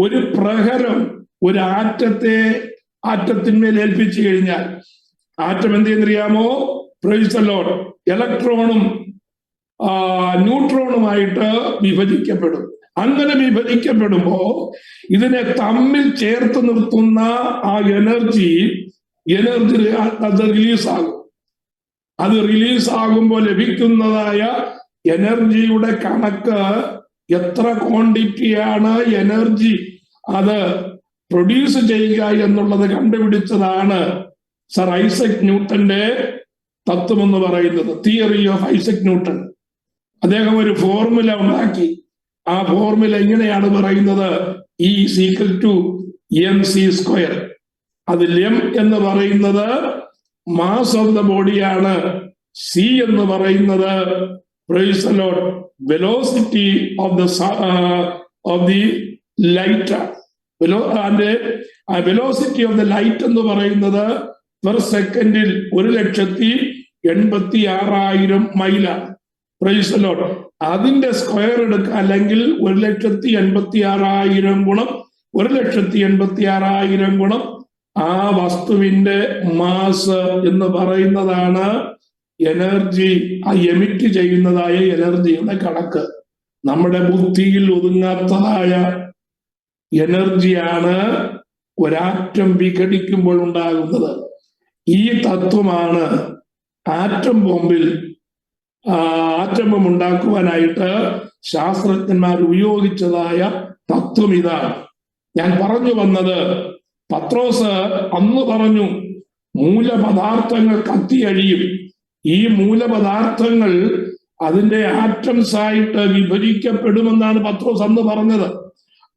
Speaker 1: ഒരു പ്രഹരം ഒരു ആറ്റത്തിന്മേൽ ഏൽപ്പിച്ചു കഴിഞ്ഞാൽ ആറ്റം എന്ത് ചെയ്യുന്നറിയാമോ? ഇലക്ട്രോണും ന്യൂട്രോണുമായിട്ട് വിഭജിക്കപ്പെടും. അങ്ങനെ വിഭജിക്കപ്പെടുമ്പോ ഇതിനെ തമ്മിൽ ചേർത്ത് നിർത്തുന്ന ആ എനർജി അത് റിലീസാകും. അത് റിലീസാകുമ്പോൾ ലഭിക്കുന്നതായ എനർജിയുടെ കണക്ക്, എത്ര ക്വാണ്ടിറ്റിയാണ് എനർജി അത് പ്രൊഡ്യൂസ് ചെയ്യുക എന്നുള്ളത് കണ്ടുപിടിച്ചതാണ് സർ ഐസക് ന്യൂട്ടന്റെ തത്വം എന്ന് പറയുന്നത്, തിയറി ഓഫ് ഐസക് ന്യൂട്ടൺ. അദ്ദേഹം ഒരു ഫോർമുല ഉണ്ടാക്കി. ആ ഫോർമുല ഇങ്ങനെയാണ് പറയുന്നത്: E=mc². അതിൽ m എന്ന് പറയുന്നത് മാസ് ഓഫ് ദ ബോഡിയാണ്, c എന്ന് പറയുന്നത് velocity of the light. Velocity of the light എന്ന് പറയുന്നത് പെർ സെക്കൻഡിൽ 1,86,000 മൈലാണ്. അതിന്റെ സ്ക്വയർ എടുക്കുക, അല്ലെങ്കിൽ 1,86,000 ഗുണം 1,86,000 ഗുണം ആ വസ്തുവിന്റെ മാസ് എന്ന് പറയുന്നതാണ് എനർജി, ആ എമിറ്റ് ചെയ്യുന്നതായ എനർജിയുടെ കണക്ക്. നമ്മുടെ ബുദ്ധിയിൽ ഒതുങ്ങാത്തതായ എനർജിയാണ് ഒരാറ്റം വിഘടിക്കുമ്പോൾ ഉണ്ടാകുന്നത്. ഈ തത്വമാണ് ആറ്റം ബോംബ് ഉണ്ടാക്കുവാനായിട്ട് ശാസ്ത്രജ്ഞന്മാർ ഉപയോഗിച്ചതായ തത്വം ഇതാണ്. ഞാൻ പറഞ്ഞു വന്നത്, പത്രോസ് അന്ന് പറഞ്ഞു മൂലപദാർത്ഥങ്ങൾ കത്തിയഴിയും. ഈ മൂലപദാർത്ഥങ്ങൾ അതിന്റെ ആറ്റംസ് ആയിട്ട് വിഭജിക്കപ്പെടുമെന്നാണ് പത്രോസ് അന്ന് പറഞ്ഞത്.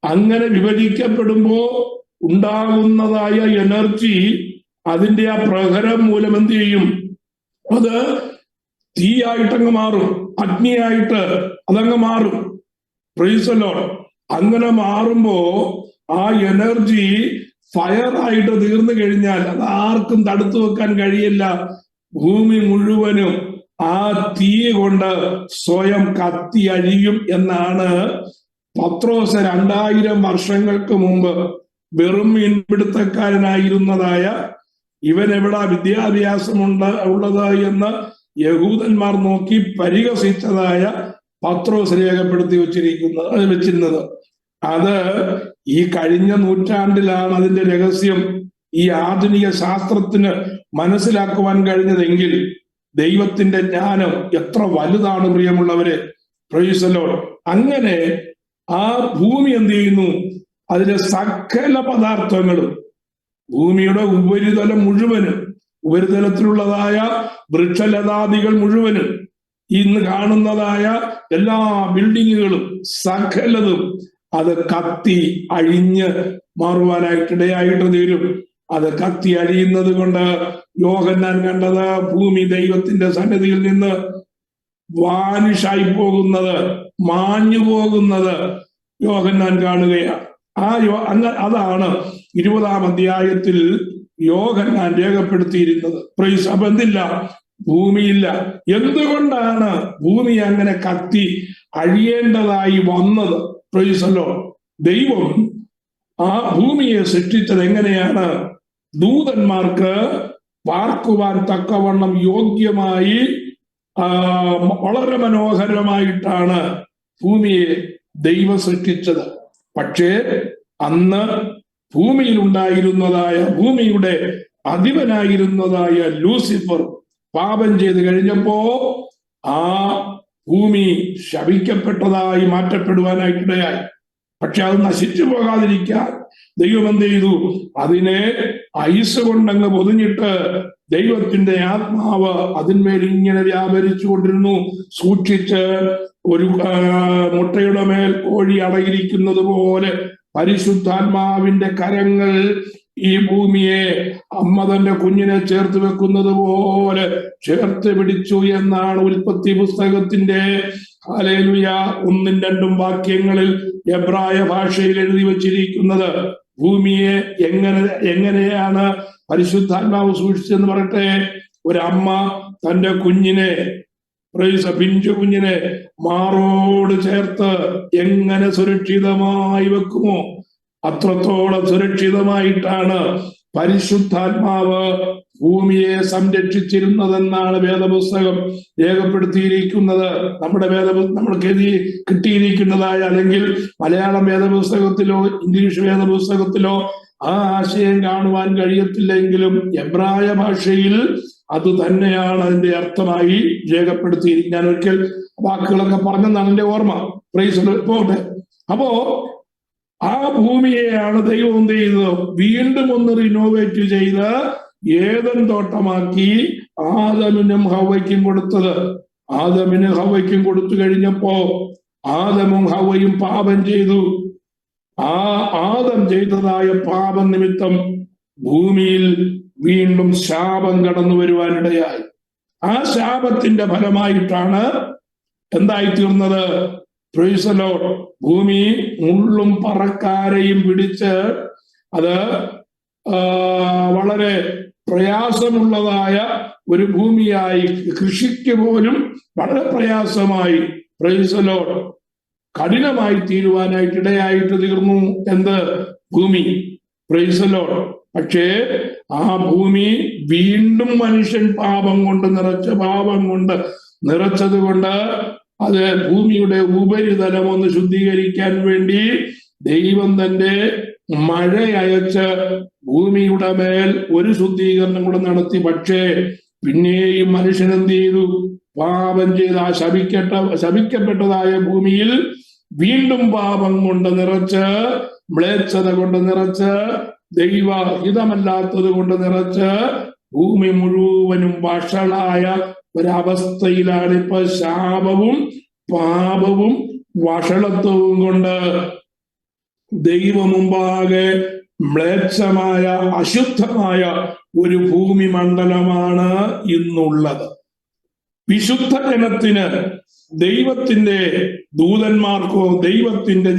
Speaker 1: അങ്ങനെ വിഭജിക്കപ്പെടുമ്പോ ഉണ്ടാകുന്നതായ എനർജി അതിന്റെ ആ പ്രഹരം മൂലം എന്ത് ചെയ്യും? അത് തീയായിട്ടങ്ങ് മാറും, അഗ്നിയായിട്ട് അതങ്ങ് മാറും. അങ്ങനെ മാറുമ്പോ ആ എനർജി ഫയർ ആയിട്ട് തീർന്നു കഴിഞ്ഞാൽ അത് ആർക്കും തടുത്തു വെക്കാൻ കഴിയില്ല. ഭൂമി മുഴുവനും ആ തീ കൊണ്ട് സ്വയം കത്തി അഴിയും എന്നാണ് പത്രോസ് 2000 വർഷങ്ങൾക്ക് മുമ്പ് വെറും മീൻപിടുത്തക്കാരനായിരുന്നതായ, ഇവൻ എവിടാ വിദ്യാഭ്യാസം ഉള്ളത് എന്ന് യഹൂദന്മാർ നോക്കി പരിഹസിച്ചതായ പത്രോസ് രേഖപ്പെടുത്തി വെച്ചിരുന്നത്. അത് ഈ കഴിഞ്ഞ നൂറ്റാണ്ടിലാണ് അതിന്റെ രഹസ്യം ഈ ആധുനിക ശാസ്ത്രത്തിന് മനസ്സിലാക്കുവാൻ കഴിഞ്ഞതെങ്കിൽ ദൈവത്തിന്റെ ജ്ഞാനം എത്ര വലുതാണ് പ്രിയമുള്ളവരെ. അങ്ങനെ ആ ഭൂമി എന്ത് ചെയ്യുന്നു? അതിലെ സകല പദാർത്ഥങ്ങളും, ഭൂമിയുടെ ഉപരിതലം മുഴുവനും, ഉപരിതലത്തിലുള്ളതായ വൃക്ഷലതാദികൾ മുഴുവനും, ഇന്ന് കാണുന്നതായ എല്ലാ ബിൽഡിങ്ങുകളും സകലതും അത് കത്തി അഴിഞ്ഞ് മാറുവാനായിട്ടിടയായിട്ട് തീരും. അത് കത്തി അഴിയുന്നത് കൊണ്ട് യോഹന്നാൻ കണ്ടത് ഭൂമി ദൈവത്തിന്റെ സന്നിധിയിൽ നിന്ന് വാനിഷായി പോകുന്നത്, മാഞ്ഞു പോകുന്നത് യോഹന്നാൻ കാണുകയാണ്. അതാണ് 20-ാം അധ്യായത്തിൽ യോഹന്നാൻ രേഖപ്പെടുത്തിയിരുന്നത്. അപ്പൊ എന്തില്ല? ഭൂമിയില്ല. എന്തുകൊണ്ടാണ് ഭൂമി അങ്ങനെ കത്തി അഴിയേണ്ടതായി വന്നത്? ദൈവം ആ ഭൂമിയെ സൃഷ്ടിച്ചത് എങ്ങനെയാണ്? ദൂതന്മാർക്ക് പാർക്കുവാൻ തക്കവണ്ണം യോഗ്യമായി വളരെ മനോഹരമായിട്ടാണ് ഭൂമിയെ ദൈവം സൃഷ്ടിച്ചത്. പക്ഷേ അന്ന് ഭൂമിയിൽ ഉണ്ടായിരുന്നതായ, ഭൂമിയുടെ അധിപനായിരുന്നതായ ലൂസിഫർ പാപം ചെയ്ത് കഴിഞ്ഞപ്പോ ആ ഭൂമി ശപിക്കപ്പെട്ടതായി മാറ്റപ്പെടുവാനായിട്ടിടയായി. പക്ഷെ അത് നശിച്ചു പോകാതിരിക്കാൻ ദൈവം എന്ത് ചെയ്തു? അതിനെ ഐസ് കൊണ്ടങ്ങ് പൊതിഞ്ഞിട്ട് ദൈവത്തിന്റെ ആത്മാവ് അതിന്മേൽ ഇങ്ങനെ വ്യാപരിച്ചു കൊണ്ടിരുന്നു. സൂക്ഷിച്ച് ഒരു മുട്ടയുടെ മേൽ കോഴി അടയിരിക്കുന്നത് പോലെ പരിശുദ്ധാത്മാവിന്റെ കരങ്ങൾ ഈ ഭൂമിയെ അമ്മ തന്റെ കുഞ്ഞിനെ ചേർത്ത് വെക്കുന്നത് പോലെ ചേർത്ത് പിടിച്ചു എന്നാണ് ഉൽപ്പത്തി പുസ്തകത്തിന്റെ ഹല്ലേലൂയ 1-2 വാക്യങ്ങളിൽ എബ്രായ ഭാഷയിൽ എഴുതി വച്ചിരിക്കുന്നത്. ഭൂമിയെ എങ്ങനെയാണ് പരിശുദ്ധാത്മാവ് സൂക്ഷിച്ചെന്ന് പറയട്ടെ. ഒരമ്മ തന്റെ കുഞ്ഞിനെ, പിഞ്ചു കുഞ്ഞിനെ മാറോട് ചേർത്ത് എങ്ങനെ സുരക്ഷിതമായി വെക്കുമോ അത്രത്തോളം സുരക്ഷിതമായിട്ടാണ് പരിശുദ്ധാത്മാവ് ഭൂമിയെ സംരക്ഷിച്ചിരുന്നതെന്നാണ് വേദപുസ്തകം രേഖപ്പെടുത്തിയിരിക്കുന്നത്. നമ്മൾക്ക് കിട്ടിയിരിക്കുന്നതായ അല്ലെങ്കിൽ മലയാളം വേദപുസ്തകത്തിലോ ഇംഗ്ലീഷ് വേദപുസ്തകത്തിലോ ആ ആശയം കാണുവാൻ കഴിയത്തില്ലെങ്കിലും എബ്രായ ഭാഷയിൽ അത് തന്നെയാണ് അതിന്റെ അർത്ഥമായി രേഖപ്പെടുത്തിയിരിക്കുന്നത്. ഞാൻ ഒരിക്കൽ വാക്കുകളൊക്കെ പറഞ്ഞെന്നാണ് എന്റെ ഓർമ്മ. പ്രൈസ് പോട്ടെ. അപ്പോ ആ ഭൂമിയെയാണ് ദൈവം എന്ത് ചെയ്തത്? വീണ്ടും ഒന്ന് റിനോവേറ്റ് ചെയ്ത് ഏദൻ തോട്ടമാക്കി ആദമിനും ഹവ്വയ്ക്കും കൊടുത്തത്. ആദമിന് ഹവ്വയ്ക്കും കൊടുത്തു കഴിഞ്ഞപ്പോ ആദമും ഹവ്വയും പാപം ചെയ്തു. ആ ആദം ചെയ്തതായ പാപം നിമിത്തം ഭൂമിയിൽ വീണ്ടും ശാപം കടന്നു വരുവാനിടയായി. ആ ശാപത്തിന്റെ ഫലമായിട്ടാണ് എന്തായി തീർന്നത്? Price the Lord. ഭൂമി മുള്ളും പറക്കാരെയും പിടിച്ച് അത് വളരെ പ്രയാസമുള്ളതായ ഒരു ഭൂമിയായി, കൃഷിക്ക് പോലും വളരെ പ്രയാസമായി, പ്രൈസ് ദി ലോർഡ്, കഠിനമായി തീരുവാനായിട്ട് ഇടയായിട്ട് തീർന്നു. എന്ത്? ഭൂമി. Price the Lord. പക്ഷേ ആ ഭൂമി വീണ്ടും മനുഷ്യൻ പാപം കൊണ്ട് നിറച്ചത് കൊണ്ട് അത് ഭൂമിയുടെ ഉപരിതലം ഒന്ന് ശുദ്ധീകരിക്കാൻ വേണ്ടി ദൈവം തന്റെ മഴ അയച്ച് ഭൂമിയുടെ മേൽ ഒരു ശുദ്ധീകരണം കൂടെ നടത്തി. പക്ഷേ പിന്നെയും മനുഷ്യൻ എന്ത് ചെയ്തു? പാപം ചെയ്ത് ആ ശപിക്കപ്പെട്ടതായ ഭൂമിയിൽ വീണ്ടും പാപം കൊണ്ട് നിറച്ച്, മ്ലേച്ഛത കൊണ്ട് നിറച്ച്, ദൈവഹിതമല്ലാത്തത് കൊണ്ട് നിറച്ച് ഭൂമി മുഴുവനും വഷളായ ഒരവസ്ഥയിലാണ് ഇപ്പൊ. ശാപവും പാപവും വഷളത്വവും കൊണ്ട് ദൈവമുമ്പാകെ മ്ലേച്ഛമായ അശുദ്ധമായ ഒരു ഭൂമി മണ്ഡലമാണ് ഇന്നുള്ളത്. വിശുദ്ധ ജനത്തിന്, ദൈവത്തിന്റെ ദൂതന്മാർക്കോ ദൈവത്തിന്റെ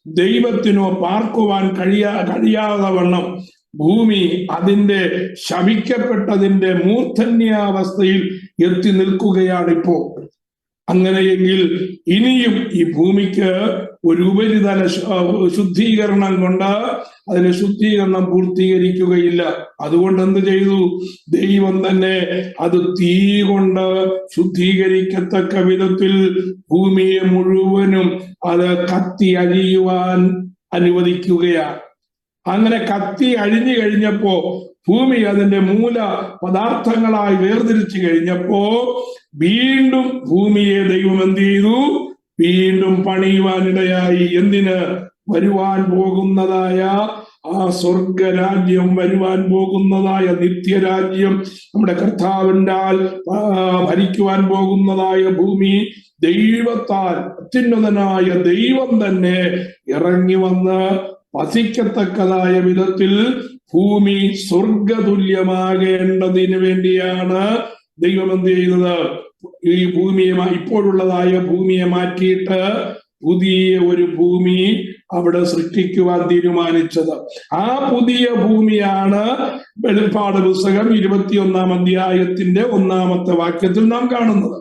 Speaker 1: ദൈവത്തിനോ പാർക്കുവാൻ കഴിയാതെ വണ്ണം ഭൂമി അതിന്റെ ശപിക്കപ്പെട്ടതിന്റെ മൂർധന്യാവസ്ഥയിൽ എത്തി നിൽക്കുകയാണിപ്പോ. അങ്ങനെയെങ്കിൽ ഇനിയും ഈ ഭൂമിക്ക് ഒരു ഉപരിതല ശുദ്ധീകരണം കൊണ്ട് അതിന്റെ ശുദ്ധീകരണം പൂർത്തീകരിക്കുകയില്ല. അതുകൊണ്ട് എന്ത് ചെയ്തു? ദൈവം തന്നെ അത് തീ കൊണ്ട് ശുദ്ധീകരിക്കത്തക്ക വിധത്തിൽ ഭൂമിയെ മുഴുവനും അത് കത്തി അഴിയുവാൻ അനുവദിക്കുകയാണ്. അങ്ങനെ കത്തി അഴിഞ്ഞു കഴിഞ്ഞപ്പോ ഭൂമി അതിന്റെ മൂല പദാർത്ഥങ്ങളായി വേർതിരിച്ചു കഴിഞ്ഞപ്പോ വീണ്ടും ഭൂമിയെ ദൈവം എന്ത് ചെയ്തു? വീണ്ടും പണിയുവാനിടയായി. എന്തിന്? വരുവാൻ പോകുന്നതായ ആ സ്വർഗരാജ്യം, വരുവാൻ പോകുന്നതായ നിത്യരാജ്യം, നമ്മുടെ കർത്താവിനാൽ ഭരിക്കുവാൻ പോകുന്നതായ ഭൂമി ദൈവത്താൽ, അത്യുന്നതനായ ദൈവം തന്നെ ഇറങ്ങി വന്ന് വസിക്കത്തക്കതായ വിധത്തിൽ ഭൂമി സ്വർഗതുല്യമാകേണ്ടതിന് വേണ്ടിയാണ് ദൈവം എന്ത് ചെയ്യുന്നത്? ഈ ഭൂമിയെ, ഇപ്പോഴുള്ളതായ ഭൂമിയെ മാറ്റിയിട്ട് പുതിയ ഒരു ഭൂമി അവിടെ സൃഷ്ടിക്കുവാൻ തീരുമാനിച്ചത്. ആ പുതിയ ഭൂമിയാണ് വെളിപ്പാട് പുസ്തകം 21-ാം അധ്യായത്തിന്റെ 1-ാമത്തെ വാക്യത്തിൽ നാം കാണുന്നത്.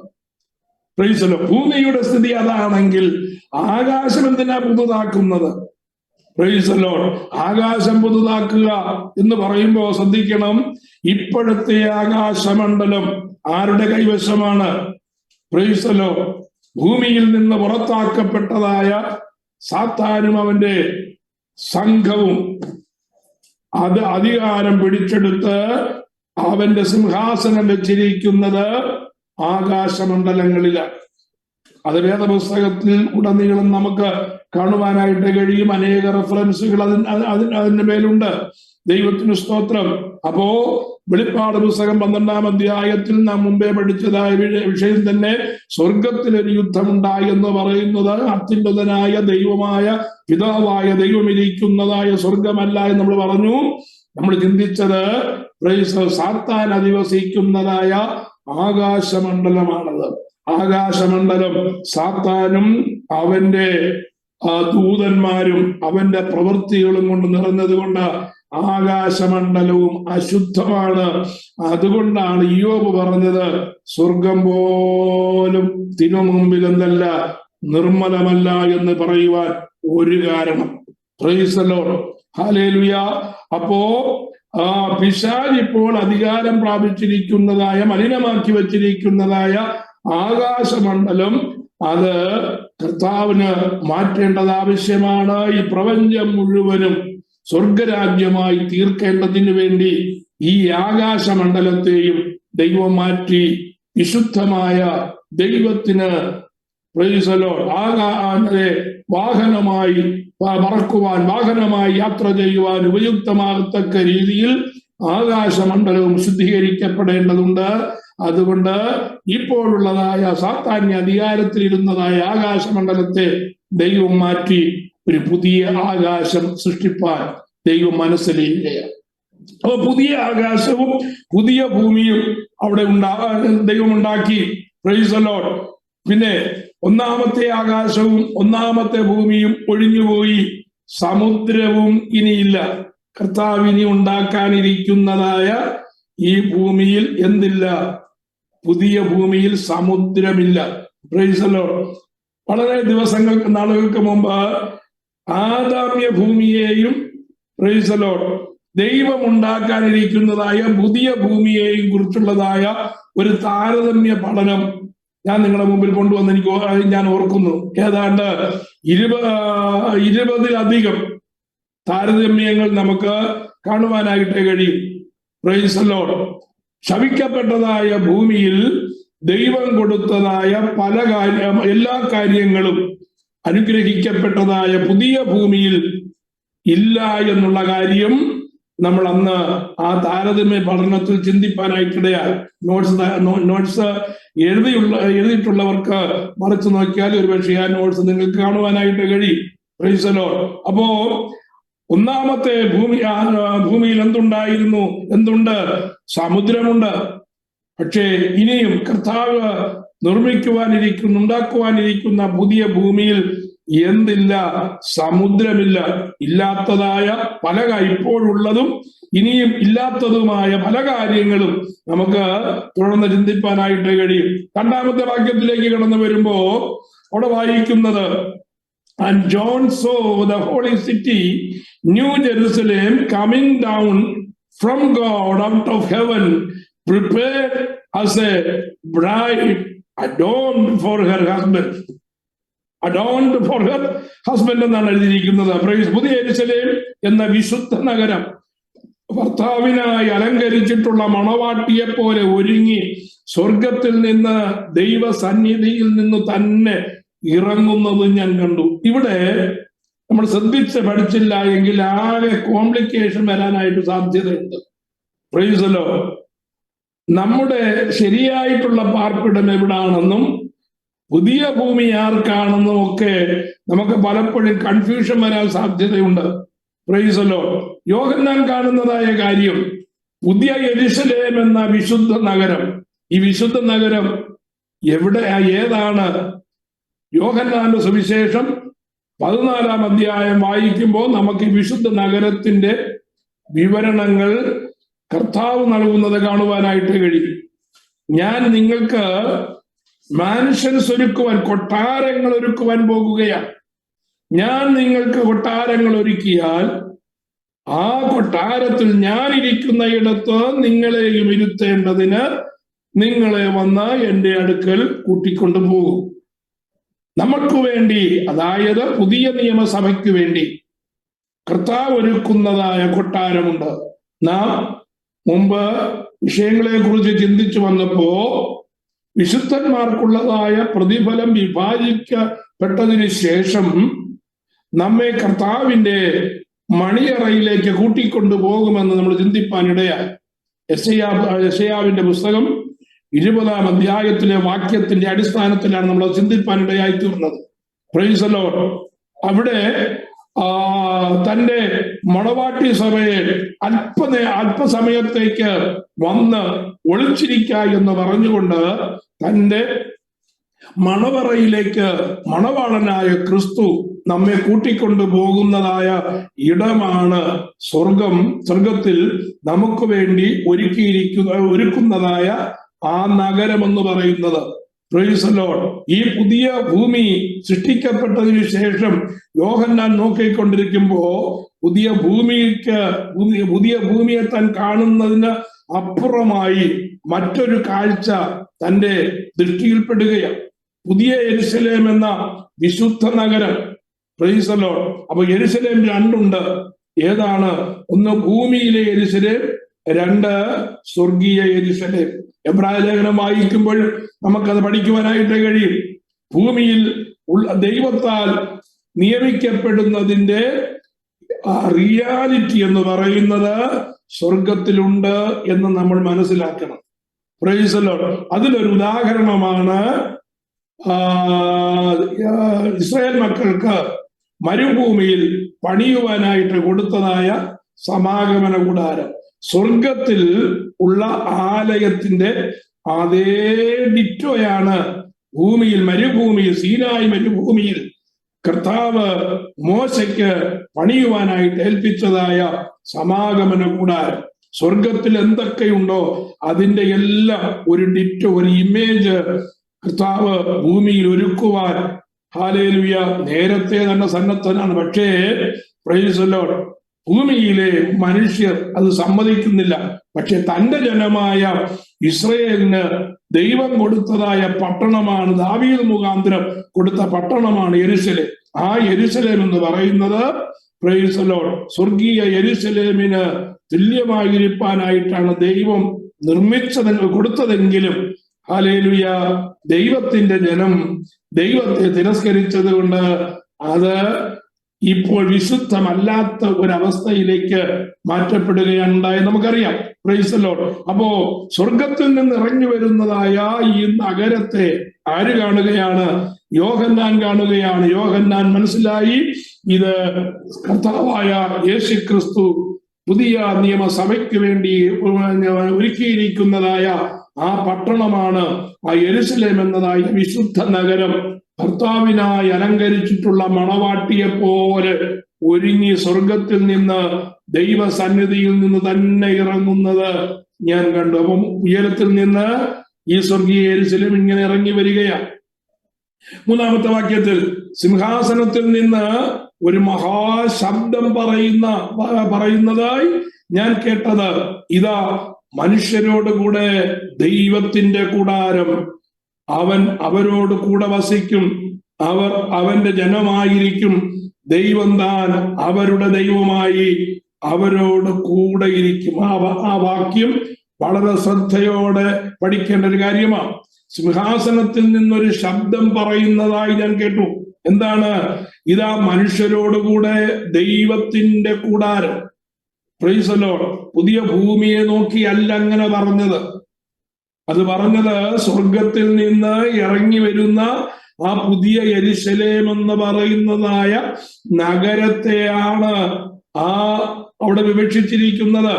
Speaker 1: Price the Lord. ഭൂമിയുടെ സ്ഥിതി അതാണെങ്കിൽ ആകാശം എന്തിനാ പുതുതാക്കുന്നത്? Price the Lord. ആകാശം പുതുതാക്കുക എന്ന് പറയുമ്പോൾ ശ്രദ്ധിക്കണം, ഇപ്പോഴത്തെ ആകാശമണ്ഡലം ആരുടെ കൈവശമാണ്? Price the Lord. ഭൂമിയിൽ നിന്ന് പുറത്താക്കപ്പെട്ടതായ സാത്താനും അവന്റെ സംഘവും അത് അധികാരം പിടിച്ചെടുത്ത് അവന്റെ സിംഹാസനം വെച്ചിരിക്കുന്നത് ആകാശമണ്ഡലങ്ങളിലാണ്. അത് വേദപുസ്തകത്തിൽ ഉടനീളം നമുക്ക് കാണുവാനായിട്ട് കഴിയും. അനേക റെഫറൻസുകൾ അതിന്റെ മേലുണ്ട്. ദൈവത്തിന് സ്തോത്രം. അപ്പോ വെളിപ്പാട് പുസ്തകം 12-ാം അധ്യായത്തിൽ നാം മുമ്പേ പഠിച്ചതായ വിഷയം തന്നെ സ്വർഗത്തിലൊരു യുദ്ധമുണ്ടായി എന്ന് പറയുന്നത് അത്യുന്നതനായ ദൈവമായ പിതാവായ ദൈവമിരിക്കുന്നതായ സ്വർഗമല്ല എന്ന് നമ്മൾ പറഞ്ഞു. നമ്മൾ ചിന്തിച്ചത് സാത്താൻ അധിവസിക്കുന്നതായ ആകാശമണ്ഡലമാണത്. ആകാശമണ്ഡലം സാത്താനും അവന്റെ ദൂതന്മാരും അവന്റെ പ്രവൃത്തികളും കൊണ്ട് നിറഞ്ഞത് കൊണ്ട് ആകാശമണ്ഡലവും അശുദ്ധമാണ്. അതുകൊണ്ടാണ് ഇയ്യോബ് പറഞ്ഞത്, സ്വർഗം പോലും തിരുമുമ്പിൽ എന്തല്ല നിർമ്മലമല്ല എന്ന് പറയുവാൻ ഒരു കാരണം. Price the lord, hallelujah. അപ്പോ പിശാച് ഇപ്പോൾ അധികാരം പ്രാപിച്ചിരിക്കുന്നതായ മലിനമാക്കി വച്ചിരിക്കുന്നതായ ആകാശമണ്ഡലം അത് കർത്താവിന് മാറ്റേണ്ടത് ആവശ്യമാണ്. ഈ പ്രപഞ്ചം മുഴുവനും സ്വർഗരാജ്യമായി തീർക്കേണ്ടതിന് വേണ്ടി ഈ ആകാശമണ്ഡലത്തെയും ദൈവം മാറ്റി വിശുദ്ധമായ ദൈവത്തിന് വാഹനമായി പറക്കുവാൻ, വാഹനമായി യാത്ര ചെയ്യുവാൻ ഉപയുക്തമാകത്തക്ക രീതിയിൽ ആകാശമണ്ഡലവും ശുദ്ധീകരിക്കപ്പെടേണ്ടതുണ്ട്. അതുകൊണ്ട് ഇപ്പോഴുള്ളതായ സാത്താന്യ അധികാരത്തിലിരുന്നതായ ആകാശമണ്ഡലത്തെ ദൈവം മാറ്റി ഒരു പുതിയ ആകാശം സൃഷ്ടിപ്പാൻ ദൈവം മനസ്സിലിരിക്കുകയാണ്. അപ്പൊ പുതിയ ആകാശവും പുതിയ ഭൂമിയും അവിടെ ദൈവം ഉണ്ടാക്കി. Price the Lord. പിന്നെ ഒന്നാമത്തെ ആകാശവും ഒന്നാമത്തെ ഭൂമിയും ഒഴിഞ്ഞുപോയി, സമുദ്രവും ഇനിയില്ല. കർത്താവ് ഇനി ഉണ്ടാക്കാനിരിക്കുന്നതായ ഈ ഭൂമിയിൽ എന്തില്ല? പുതിയ ഭൂമിയിൽ സമുദ്രമില്ല. Price the Lord. വളരെ നാളുകൾക്ക് മുമ്പ് ആദാമ്യ ഭൂമിയെയും പ്രൈസ് ദി ലോർഡ് ദൈവം ഉണ്ടാക്കാനിരിക്കുന്നതായ പുതിയ ഭൂമിയെയും കുറിച്ചുള്ളതായ ഒരു താരതമ്യ പഠനം ഞാൻ നിങ്ങളുടെ മുമ്പിൽ കൊണ്ടുവന്ന് ഞാൻ ഓർക്കുന്നു. ഏതാണ്ട് 20-ലധികം താരതമ്യങ്ങൾ നമുക്ക് കാണുവാനായിട്ട് കഴിയും. Price the Lord. ശപിക്കപ്പെട്ടതായ ഭൂമിയിൽ ദൈവം കൊടുത്തതായ എല്ലാ കാര്യങ്ങളും അനുഗ്രഹിക്കപ്പെട്ടതായ പുതിയ ഭൂമിയിൽ ഇല്ല എന്നുള്ള കാര്യം നമ്മൾ അന്ന് ആ താരതമ്യ പഠനത്തിൽ ചിന്തിപ്പാനായിട്ടിടയാൽ നോട്ട്സ് എഴുതിയിട്ടുള്ളവർക്ക് മറിച്ച് നോക്കിയാൽ ഒരുപക്ഷെ ആ നോട്ട്സ് നിങ്ങൾക്ക് കാണുവാനായിട്ട് കഴിയും. Price the Lord. അപ്പോ ഒന്നാമത്തെ ഭൂമിയിൽ എന്തുണ്ട്? സമുദ്രമുണ്ട്. പക്ഷേ ഇനിയും കർത്താവ് ഉണ്ടാക്കുവാനിരിക്കുന്ന പുതിയ ഭൂമിയിൽ എന്തില്ല? സമുദ്രമില്ല. ഇല്ലാത്തതായ ഇപ്പോഴുള്ളതും ഇനിയും ഇല്ലാത്തതുമായ പല കാര്യങ്ങളും നമുക്ക് തുടർന്ന് ചിന്തിപ്പാനായിട്ട് കഴിയും. 2-ാമത്തെ വാക്യത്തിലേക്ക് കടന്നു വരുമ്പോ അവിടെ വായിക്കുന്നത്, And John saw the holy city, New Jerusalem, coming down from God out of heaven, prepared as a bride adorned for her husband. Adorned for her husband എന്നാണ് എഴുതിയിരിക്കുന്നത്. പുതിയ യെരൂശലേം എന്ന വിശുദ്ധ നഗരം ഭർത്താവിനായി അലങ്കരിച്ചിട്ടുള്ള മണവാട്ടിയെ പോലെ ഒരുങ്ങി സ്വർഗത്തിൽ നിന്ന് ദൈവസന്നിധിയിൽ നിന്ന് തന്നെ ഇറങ്ങുന്നത് ഞാൻ കണ്ടു. ഇവിടെ നമ്മൾ ശ്രദ്ധിച്ച് പഠിച്ചില്ല എങ്കിൽ ആകെ കോംപ്ലിക്കേഷൻ വരാനായിട്ട് സാധ്യതയുണ്ട്. Praise the Lord. നമ്മുടെ ശരിയായിട്ടുള്ള പാർപ്പിടം എവിടാണെന്നും പുതിയ ഭൂമി ആർക്കാണെന്നും ഒക്കെ നമുക്ക് പലപ്പോഴും കൺഫ്യൂഷൻ വരാൻ സാധ്യതയുണ്ട്. Praise the lord. യോഹന്നാൻ കാണുന്നതായ കാര്യം, പുതിയ യെരൂശലേം എന്ന വിശുദ്ധ നഗരം, ഈ വിശുദ്ധ നഗരം ഏതാണ്? യോഹന്നാന്റെ സുവിശേഷം 14-ാം അധ്യായം വായിക്കുമ്പോൾ നമുക്ക് ഈ വിശുദ്ധ നഗരത്തിന്റെ വിവരണങ്ങൾ കർത്താവ് നൽകുന്നത് കാണുവാനായിട്ട് കഴിയും. ഞാൻ നിങ്ങൾക്ക് മാൻഷൻസ് ഒരുക്കുവാൻ, കൊട്ടാരങ്ങൾ ഒരുക്കുവാൻ പോകുകയാണ്. ഞാൻ നിങ്ങൾക്ക് കൊട്ടാരങ്ങൾ ഒരുക്കിയാൽ ആ കൊട്ടാരത്തിൽ ഞാൻ ഇരിക്കുന്ന ഇടത്ത് നിങ്ങളെയും ഇരുത്തേണ്ടതിന് നിങ്ങളെ വന്ന് എൻ്റെ അടുക്കൽ കൂട്ടിക്കൊണ്ടു പോകും. നമുക്ക് വേണ്ടി, അതായത് പുതിയ നിയമസഭയ്ക്ക് വേണ്ടി കർത്താവ് ഒരുക്കുന്നതായ കൊട്ടാരമുണ്ട്. നാം മുമ്പ് വിഷയങ്ങളെ കുറിച്ച് ചിന്തിച്ചു വന്നപ്പോ വിശുദ്ധന്മാർക്കുള്ളതായ പ്രതിഫലം വിഭാജിക്കപ്പെട്ടതിന് ശേഷം നമ്മെ കർത്താവിന്റെ മണിയറയിലേക്ക് കൂട്ടിക്കൊണ്ടുപോകുമെന്ന് നമ്മൾ ചിന്തിപ്പാനിടയായി. യെശയ്യാവിന്റെ പുസ്തകം 20-ാം അധ്യായത്തിലെ വാക്യത്തിന്റെ അടിസ്ഥാനത്തിലാണ് നമ്മൾ ചിന്തിപ്പാനിടയായി തീർന്നത്. Price the Lord. അവിടെ തന്റെ മണവാട്ടി സഭയെ അല്പസമയത്തേക്ക് വന്ന് ഒളിച്ചിരിക്ക എന്ന് പറഞ്ഞുകൊണ്ട് തന്റെ മണവറയിലേക്ക് മണവാളനായ ക്രിസ്തു നമ്മെ കൂട്ടിക്കൊണ്ടു പോകുന്നതായ ഇടമാണ് സ്വർഗത്തിൽ നമുക്ക് വേണ്ടി ഒരുക്കുന്നതായ ആ നഗരം എന്ന് പറയുന്നത്. Price the Lord. ഈ പുതിയ ഭൂമി സൃഷ്ടിക്കപ്പെട്ടതിനു ശേഷം യോഹന്നാൻ നോക്കിക്കൊണ്ടിരിക്കുമ്പോ പുതിയ ഭൂമിയെ താൻ കാണുന്നതിന് അപ്പുറമായി മറ്റൊരു കാഴ്ച തന്റെ ദൃഷ്ടിയിൽപ്പെടുകയാണ്. പുതിയ യെരുശലേം എന്ന വിശുദ്ധ നഗരം. Price the Lord. അപ്പൊ യെരുശലേം രണ്ടുണ്ട്. ഏതാണ്? ഒന്ന് ഭൂമിയിലെ യെരുശലേം, രണ്ട് സ്വർഗീയ യെരുശലേം. എബ്രായ ലേഖനം വായിക്കുമ്പോൾ നമുക്കത് പഠിക്കുവാനായിട്ട് കഴിയും. ഭൂമിയിൽ ദൈവത്താൽ നിയമിക്കപ്പെടുന്നതിന്റെ റിയാലിറ്റി എന്ന് പറയുന്നത് സ്വർഗത്തിലുണ്ട് എന്ന് നമ്മൾ മനസ്സിലാക്കണം. Price the Lord. അതിലൊരു ഉദാഹരണമാണ് ഇസ്രായേൽ മക്കൾക്ക് മരുഭൂമിയിൽ പണിയുവാനായിട്ട് കൊടുത്തതായ സമാഗമന കൂടാരം. സ്വർഗത്തിൽ ഉള്ള ആലയത്തിന്റെ അതേ ഡിറ്റോയാണ് മരുഭൂമിയിൽ സീനായി മരുഭൂമിയിൽ കർത്താവ് മോശയ്ക്ക് പണിയുവാനായിട്ട് ഏൽപ്പിച്ചതായ സമാഗമന കൂടാരം. സ്വർഗത്തിൽ എന്തൊക്കെയുണ്ടോ അതിന്റെ എല്ലാം ഒരു ഡിറ്റോ, ഒരു ഇമേജ് കർത്താവ് ഭൂമിയിൽ ഒരുക്കുവാൻ ഹല്ലേലൂയ നേരത്തെ തന്നെ സന്നദ്ധനാണ്. പക്ഷേ പ്രൈസ് ദി ലോർഡ്, ഭൂമിയിലെ മനുഷ്യർ അത് സമ്മതിക്കുന്നില്ല. പക്ഷെ തന്റെ ജനമായ ഇസ്രായേലിന് ദൈവം കൊടുത്തതായ പട്ടണമാണ്, ദാവീദ് മുഖാന്തരം കൊടുത്ത പട്ടണമാണ് യെരുശലേം. ആ യെരുശലേം എന്ന് പറയുന്നത് പ്രൈസ് ദി ലോർഡ് സ്വർഗീയ യെരുശലേമിന് തുല്യമായിരിക്കാനായിട്ടാണ് ദൈവം കൊടുത്തതെങ്കിലും ഹല്ലേലൂയ ദൈവത്തിന്റെ ജനം ദൈവത്തെ തിരസ്കരിച്ചത് കൊണ്ട് അത് ഇപ്പോൾ വിശുദ്ധമല്ലാത്ത ഒരവസ്ഥയിലേക്ക് മാറ്റപ്പെടുകയുണ്ടായി നമുക്കറിയാം. Price the Lord. അപ്പോ സ്വർഗത്തിൽ നിന്ന് ഇറങ്ങി വരുന്നതായ ഈ നഗരത്തെ ആര് കാണുകയാണ്? യോഹന്നാൻ കാണുകയാണ്. യോഹന്നാൻ മനസ്സിലായി, ഇത് കർത്താവായ യേശുക്രിസ്തു പുതിയ നിയമസഭയ്ക്ക് വേണ്ടി ഒരുക്കിയിരിക്കുന്നതായ ആ പട്ടണമാണ്, ആ യെരുശലേം എന്നതായ വിശുദ്ധ നഗരം. ഭർത്താവിനായി അലങ്കരിച്ചിട്ടുള്ള മണവാട്ടിയെ പോലെ ഒരുങ്ങി സ്വർഗത്തിൽ നിന്ന് ദൈവസന്നിധിയിൽ നിന്ന് തന്നെ ഇറങ്ങുന്നത് ഞാൻ കണ്ടു. അപ്പം ഉയരത്തിൽ നിന്ന് ഈ സ്വർഗീയ യെരുശലേം ഇങ്ങനെ ഇറങ്ങി വരികയാണ്. 3-ാമത്തെ വാക്യത്തിൽ സിംഹാസനത്തിൽ നിന്ന് ഒരു മഹാശബ്ദം പറയുന്നതായി ഞാൻ കേട്ടത്, ഇതാ മനുഷ്യരോട് കൂടെ ദൈവത്തിന്റെ കൂടാരം, അവൻ അവരോട് കൂടെ വസിക്കും, അവർ അവന്റെ ജനമായിരിക്കും, ദൈവം താൻ അവരുടെ ദൈവമായി അവരോട് കൂടെ ഇരിക്കും. ആ വാക്യം വളരെ ശ്രദ്ധയോടെ പഠിക്കേണ്ട ഒരു കാര്യമാണ്. സിംഹാസനത്തിൽ നിന്നൊരു ശബ്ദം പറയുന്നതായി ഞാൻ കേട്ടു. എന്താണ്? ഇതാ മനുഷ്യരോടുകൂടെ ദൈവത്തിന്റെ കൂടാരം. Price the Lord. പുതിയ ഭൂമിയെ നോക്കിയല്ല അങ്ങനെ പറഞ്ഞത്. അത് പറഞ്ഞത് സ്വർഗത്തിൽ നിന്ന് ഇറങ്ങി വരുന്ന ആ പുതിയ യെരുശലേം എന്ന് പറയുന്നതായ നഗരത്തെയാണ് അവിടെ വിവക്ഷിച്ചിരിക്കുന്നത്.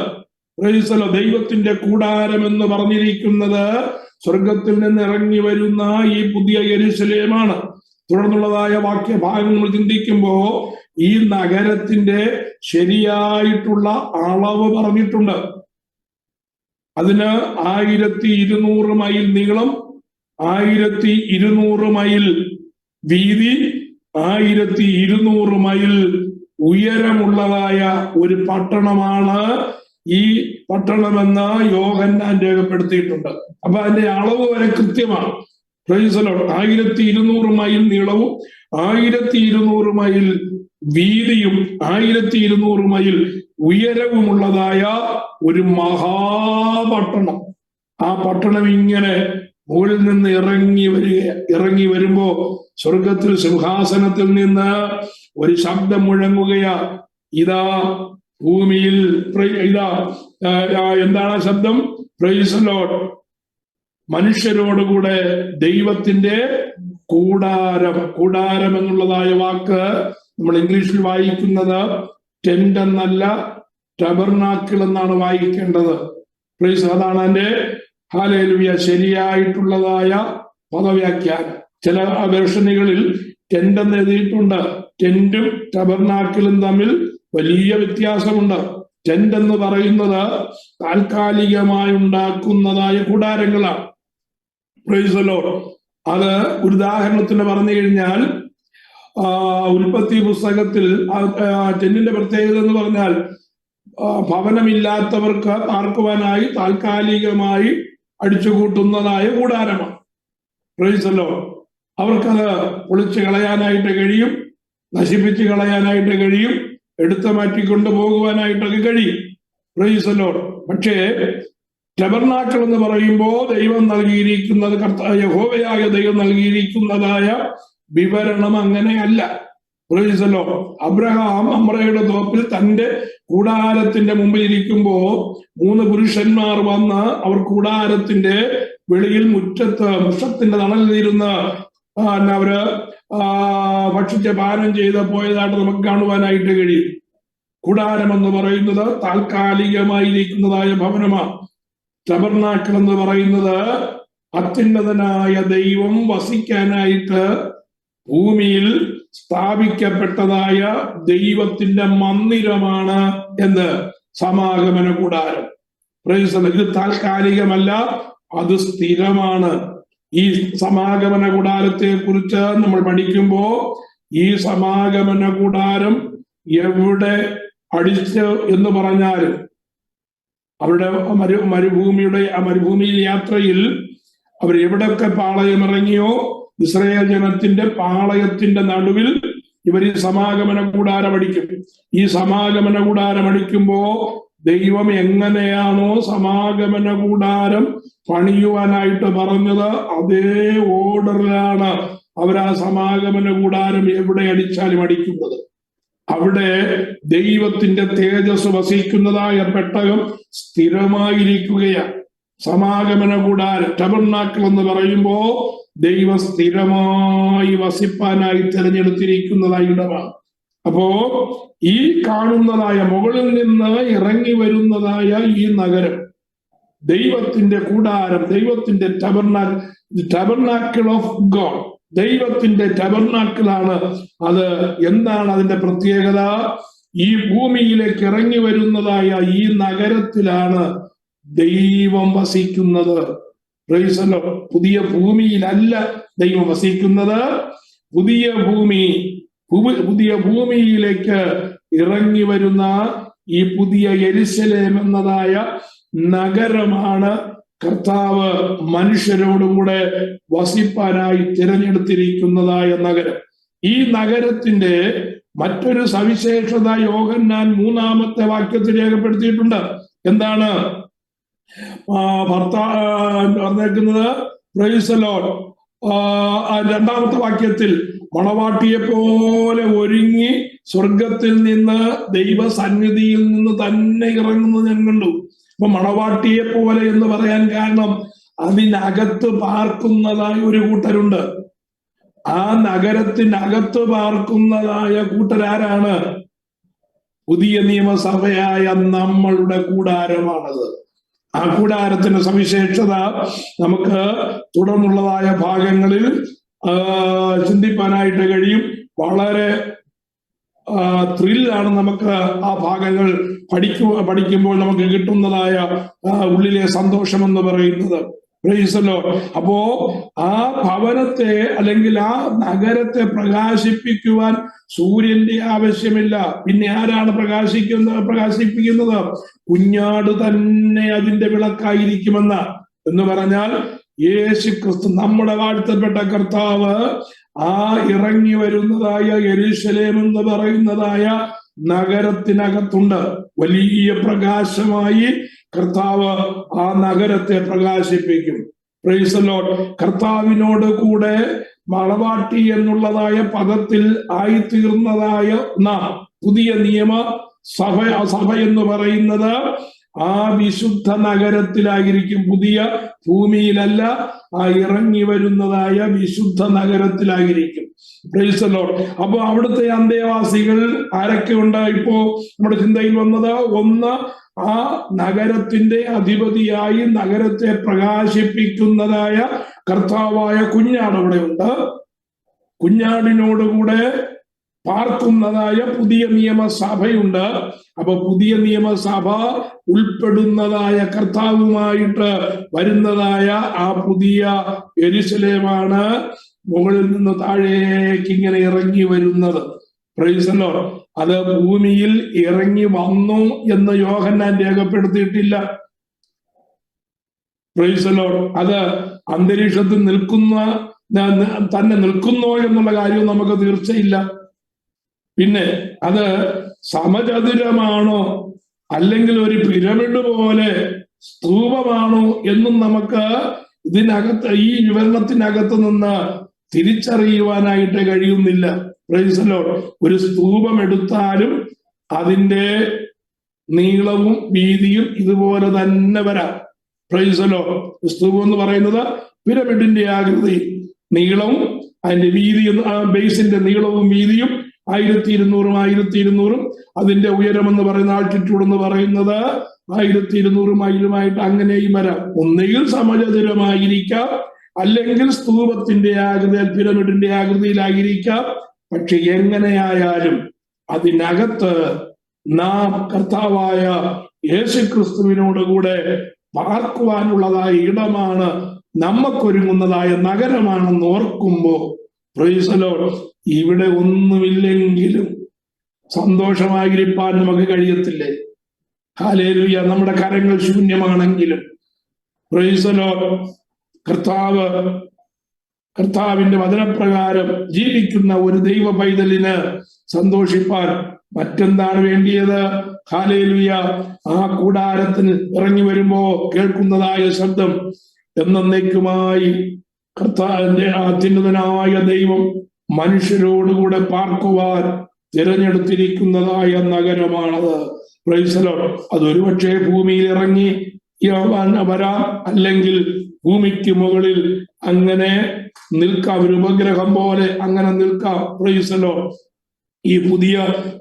Speaker 1: Price the Lord. ദൈവത്തിന്റെ കൂടാരം എന്ന് പറഞ്ഞിരിക്കുന്നത് സ്വർഗത്തിൽ നിന്ന് ഇറങ്ങി വരുന്ന ഈ പുതിയ യെരുശലേമാണ്. തുടർന്നുള്ളതായ വാക്യഭാഗം നമ്മൾ ചിന്തിക്കുമ്പോ ഈ നഗരത്തിന്റെ ശരിയായിട്ടുള്ള അളവ് പറഞ്ഞിട്ടുണ്ട്. അതിന് 1200 മൈൽ നീളം, 1200 മൈൽ വീതി, 1200 മൈൽ ഉയരമുള്ളതായ ഒരു പട്ടണമാണ് ഈ പട്ടണമെന്ന് യോഹന്നാൻ രേഖപ്പെടുത്തിയിട്ടുണ്ട്. അപ്പൊ അതിന്റെ അളവ് വരെ കൃത്യമാണ്. Price the Lord. 1200 മൈൽ നീളവും 1200 മൈൽ വീതിയും 1200 മൈൽ ഉയരവുമുള്ളതായ ഒരു മഹാപട്ടണം. ആ പട്ടണം ഇങ്ങനെ മുകളിൽ നിന്ന് ഇറങ്ങി വരുമ്പോ സ്വർഗത്തിൽ സിംഹാസനത്തിൽ നിന്ന് ഒരു ശബ്ദം മുഴങ്ങുകയാ. ഇതാ ഭൂമിയിൽ ഇതാ എന്താണ് ആ ശബ്ദം? Praise Lord. മനുഷ്യരോടുകൂടെ ദൈവത്തിന്റെ കൂടാരം എന്നുള്ളതായ വാക്ക് നമ്മൾ ഇംഗ്ലീഷിൽ വായിക്കുന്നത് ടെന്റ് എന്നല്ല, ടബർനാക്കിൾ എന്നാണ് വായിക്കേണ്ടത്. പ്രൈസ്. അതാണ് അതിന്റെ ഹല്ലേലൂയ ശരിയായിട്ടുള്ളതായ പദവ്യാഖ്യാനം. ചില വേർഷനുകളിൽ ടെന്റ് എന്ന് എഴുതിയിട്ടുണ്ട്. ടെന്റും ടബർനാക്കിളും തമ്മിൽ വലിയ വ്യത്യാസമുണ്ട്. ടെന്റ് എന്ന് പറയുന്നത് താൽക്കാലികമായി ഉണ്ടാക്കുന്നതായ കൂടാരങ്ങളാണ്. Praise the lord. അത് ഒരു ഉദാഹരണത്തിന് പറഞ്ഞു കഴിഞ്ഞാൽ ഉൽപ്പത്തി പുസ്തകത്തിൽ ടെന്റിന്റെ പ്രത്യേകത എന്ന് പറഞ്ഞാൽ ഭവനമില്ലാത്തവർക്ക് പാർക്കുവാനായി താൽക്കാലികമായി അടിച്ചുകൂട്ടുന്നതായ കൂടാരമാണ്. Praise the lord. അവർക്കത് പൊളിച്ചു കളയാനായിട്ട് കഴിയും, നശിപ്പിച്ച് കളയാനായിട്ട് കഴിയും, എടുത്തു മാറ്റിക്കൊണ്ടു പോകുവാനായിട്ടൊക്കെ കഴിയും. Price the Lord. പക്ഷേ ടബർനാക്കിൾ എന്ന് പറയുമ്പോൾ ദൈവം നൽകിയിരിക്കുന്നത്, യഹോവയായ ദൈവം നൽകിയിരിക്കുന്നതായ വിവരണം അങ്ങനെയല്ല. Praise the lord. അബ്രഹാം അമ്രയുടെ തോപ്പിൽ തന്റെ കൂടാരത്തിന്റെ മുമ്പിൽ ഇരിക്കുമ്പോ 3 പുരുഷന്മാർ വന്ന് അവർ കൂടാരത്തിന്റെ വെളിയിൽ മുറ്റത്ത് വൃക്ഷത്തിന്റെ തണലിലിരുന്ന് അവര് ഭക്ഷിച്ച് പാനം ചെയ്ത് പോയതായിട്ട് നമുക്ക് കാണുവാനായിട്ട് കഴിയും. കൂടാരം എന്ന് പറയുന്നത് താൽക്കാലികമായിരിക്കുന്നതായ ഭവനമാണ്. ടബർനാക്കിൾ എന്ന് പറയുന്നത് അത്യുന്നതനായ ദൈവം വസിക്കാനായിട്ട് ഭൂമിയിൽ സ്ഥാപിക്കപ്പെട്ടതായ ദൈവത്തിന്റെ മന്ദിരമാണ് എന്ന് സമാഗമന കൂടാരം. ഇത് താൽക്കാലികമല്ല, അത് സ്ഥിരമാണ്. ഈ സമാഗമന കൂടാരത്തെ കുറിച്ച് നമ്മൾ പഠിക്കുമ്പോ ഈ സമാഗമന കൂടാരം എവിടെ അടിച്ച് എന്ന് പറഞ്ഞാലും അവരുടെ മരുഭൂമിയിൽ യാത്രയിൽ അവർ എവിടെയൊക്കെ പാളയമിറങ്ങിയോ ഇസ്രായേൽ ജനത്തിന്റെ പാളയത്തിന്റെ നടുവിൽ ഇവർ ഈ സമാഗമന കൂടാരം അടിക്കും. ഈ സമാഗമന കൂടാരം അടിക്കുമ്പോ ദൈവം എങ്ങനെയാണോ സമാഗമന കൂടാരം പണിയുവാനായിട്ട് പറഞ്ഞത് അതേ ഓർഡറിലാണ് അവർ ആ സമാഗമന കൂടാരം എവിടെ അടിച്ചാലും അടിക്കുന്നത്. അവിടെ ദൈവത്തിന്റെ തേജസ് വസിക്കുന്നതായ പെട്ടകം സ്ഥിരമായിരിക്കുകയാണ്. സമാഗമന കൂടാരം ടബർനാക്കിൾ എന്ന് പറയുമ്പോ ദൈവം സ്ഥിരമായി വസിപ്പാനായി തിരഞ്ഞെടുത്തിരിക്കുന്നതായ ഇടമാണ്. അപ്പോ ഈ കാണുന്നതായ മുകളിൽ നിന്ന് ഇറങ്ങി വരുന്നതായ ഈ നഗരം ദൈവത്തിന്റെ കൂടാരം, ദൈവത്തിന്റെ ടബർനാക്കിൾ ഓഫ് ഗോഡ്, ദൈവത്തിന്റെ ടബർനാക്കിളാണ്. അത് എന്താണ് അതിന്റെ പ്രത്യേകത? ഈ ഭൂമിയിലേക്ക് ഇറങ്ങി വരുന്നതായ ഈ നഗരത്തിലാണ് ദൈവം വസിക്കുന്നത്. Price the Lord. പുതിയ ഭൂമിയിലല്ല ദൈവം വസിക്കുന്നത്. പുതിയ ഭൂമിയിലേക്ക് ഇറങ്ങി വരുന്ന ഈ പുതിയ യെരുശലേം എന്നതായ നഗരമാണ് കർത്താവ് മനുഷ്യരോടുകൂടെ വസിപ്പാനായി തിരഞ്ഞെടുത്തിരിക്കുന്നതായ നഗരം. ഈ നഗരത്തിന്റെ മറ്റൊരു സവിശേഷത യോഹന്നാൻ 3-ാമത്തെ വാക്യത്തിൽ രേഖപ്പെടുത്തിയിട്ടുണ്ട്. എന്താണ് പറഞ്ഞേക്കുന്നത്? Price the Lord. 2-ാമത്തെ വാക്യത്തിൽ മണവാട്ടിയെ പോലെ ഒരുങ്ങി സ്വർഗത്തിൽ നിന്ന് ദൈവസന്നിധിയിൽ നിന്ന് തന്നെ ഇറങ്ങുന്നത് ഞാൻ കണ്ടു. അപ്പൊ മണവാട്ടിയെ പോലെ എന്ന് പറയാൻ കാരണം അതിനകത്ത് പാർക്കുന്നതായ ഒരു കൂട്ടരുണ്ട്. ആ നഗരത്തിനകത്ത് പാർക്കുന്നതായ കൂട്ടരാരാണ്? പുതിയ നിയമസഭയായ നമ്മളുടെ കൂടാരമാണത്. ആ കൂടാരത്തിന്റെ സവിശേഷത നമുക്ക് തുടർന്നുള്ളതായ ഭാഗങ്ങളിൽ ചിന്തിപ്പാനായിട്ട് കഴിയും. വളരെ ത്രില്ലാണ് നമുക്ക് ആ ഭാഗങ്ങൾ പഠിക്കുമ്പോൾ നമുക്ക് കിട്ടുന്നതായ ഉള്ളിലെ സന്തോഷം എന്ന് പറയുന്നത്. Price the Lord. അപ്പോ ആ ഭവനത്തെ അല്ലെങ്കിൽ ആ നഗരത്തെ പ്രകാശിപ്പിക്കുവാൻ സൂര്യന്റെ ആവശ്യമില്ല. പിന്നെ ആരാണ് പ്രകാശിപ്പിക്കുന്നത്? കുഞ്ഞാട് തന്നെ അതിന്റെ വിളക്കായിരിക്കുമെന്ന് എന്ന് പറഞ്ഞാൽ യേശു ക്രിസ്തു, നമ്മുടെ വാഴ്ത്തപ്പെട്ട കർത്താവ്, ആ ഇറങ്ങി വരുന്നതായ യെരുശലേം എന്ന് പറയുന്നതായ നഗരത്തിനകത്തുണ്ട്. വലിയ പ്രകാശമായി കർത്താവ് ആ നഗരത്തെ പ്രകാശിപ്പിക്കും. Price the Lord. കർത്താവിനോട് കൂടെ മണവാട്ടി എന്നുള്ളതായ പദത്തിൽ ആയിത്തീർന്നതായ നാം പുതിയ നിയമ സഭ എന്ന് പറയുന്നത് ആ വിശുദ്ധ നഗരത്തിലായിരിക്കും. പുതിയ ഭൂമിയിലല്ല, ആ ഇറങ്ങി വരുന്നതായ വിശുദ്ധ നഗരത്തിലായിരിക്കും. Price the Lord. അപ്പൊ അവിടുത്തെ അന്തേവാസികൾ ആരൊക്കെ ഉണ്ട് ഇപ്പോ നമ്മുടെ ചിന്തയിൽ വന്നത്? ഒന്ന്, ആ നഗരത്തിന്റെ അധിപതിയായി നഗരത്തെ പ്രകാശിപ്പിക്കുന്നതായ കർത്താവായ കുഞ്ഞാട് അവിടെ ഉണ്ട്. കുഞ്ഞാടിനോടുകൂടെ പാർക്കുന്നതായ പുതിയ നിയമസഭയുണ്ട്. അപ്പൊ പുതിയ നിയമസഭ ഉൾപ്പെടുന്നതായ കർത്താവുമായിട്ട് വരുന്നതായ ആ പുതിയ യെരൂശലേമാണ് മുകളിൽ നിന്ന് താഴേക്ക് ഇങ്ങനെ ഇറങ്ങി വരുന്നത്. Praise the lord. അത് ഭൂമിയിൽ ഇറങ്ങി വന്നു എന്ന് യോഹന്നാൻ രേഖപ്പെടുത്തിയിട്ടില്ല. Praise the lord. അത് അന്തരീക്ഷത്തിൽ തന്നെ നിൽക്കുന്നോ എന്നുള്ള കാര്യവും നമുക്ക് തീർച്ചയില്ല. പിന്നെ അത് സമചതുരമാണോ അല്ലെങ്കിൽ ഒരു പിരമിഡ് പോലെ സ്തൂപമാണോ എന്നും നമുക്ക് ഇതിനകത്ത് ഈ വിവരണത്തിനകത്ത് നിന്ന് തിരിച്ചറിയുവാനായിട്ട് കഴിയുന്നില്ല. Price the Lord. ഒരു സ്തൂപം എടുത്താലും അതിന്റെ നീളവും വീതിയും ഇതുപോലെ തന്നെ വരാം. Price the Lord. സ്തൂപം എന്ന് പറയുന്നത് പിരമിഡിന്റെ ആകൃതി, നീളവും അതിന്റെ വീതിയും, ബേസിന്റെ നീളവും വീതിയും 1200 അതിന്റെ ഉയരമെന്ന് പറയുന്ന ആൾട്ടിറ്റ്യൂഡ് എന്ന് പറയുന്നത് 1200 മൈലുമായിട്ട് അങ്ങനെയും വരാം. ഒന്നുകിൽ സമചതുരമായിരിക്കാം, അല്ലെങ്കിൽ സ്തൂപത്തിന്റെ ആകൃതിയിൽ പിരമിഡിന്റെ ആകൃതിയിലായിരിക്കാം. പക്ഷെ എങ്ങനെയായാലും അതിനകത്ത് നാം കർത്താവായ യേശുക്രിസ്തുവിനോടുകൂടെ പാർക്കുവാനുള്ളതായ ഇടമാണ്, നമുക്കൊരുങ്ങുന്നതായ നഗരമാണെന്ന് ഓർക്കുമ്പോ പ്രൈസ് ദി ലോർഡ്, ഇവിടെ ഒന്നുമില്ലെങ്കിലും സന്തോഷമായിരിക്കാൻ നമുക്ക് കഴിയത്തില്ലേ? ഹല്ലേലൂയ. നമ്മുടെ കരങ്ങൾ ശൂന്യമാണെങ്കിലും പ്രൈസ് ദി ലോർഡ്, കർത്താവിന്റെ വചനപ്രകാരം ജീവിക്കുന്ന ഒരു ദൈവ പൈതലിന് സന്തോഷിപ്പാൻ മറ്റെന്താണ് വേണ്ടിയത്? ഹല്ലേലൂയ. ആ കൂടാരത്തിന് ഇറങ്ങി വരുമ്പോ കേൾക്കുന്നതായ ശബ്ദം എന്നേക്കുമായി കർത്താവിന്റെ അത്യുന്നതനായ ദൈവം മനുഷ്യരോടുകൂടെ പാർക്കുവാൻ തിരഞ്ഞെടുത്തിരിക്കുന്നതായ നഗരമാണത്. Praise the lord. അതൊരു പക്ഷേ ഭൂമിയിൽ ഇറങ്ങി വരാം, അല്ലെങ്കിൽ ഭൂമിക്ക് മുകളിൽ അങ്ങനെ നിൽക്കാം, ഒരു ഉപഗ്രഹം പോലെ അങ്ങനെ നിൽക്കാം. Price the Lord. ഈ പുതിയ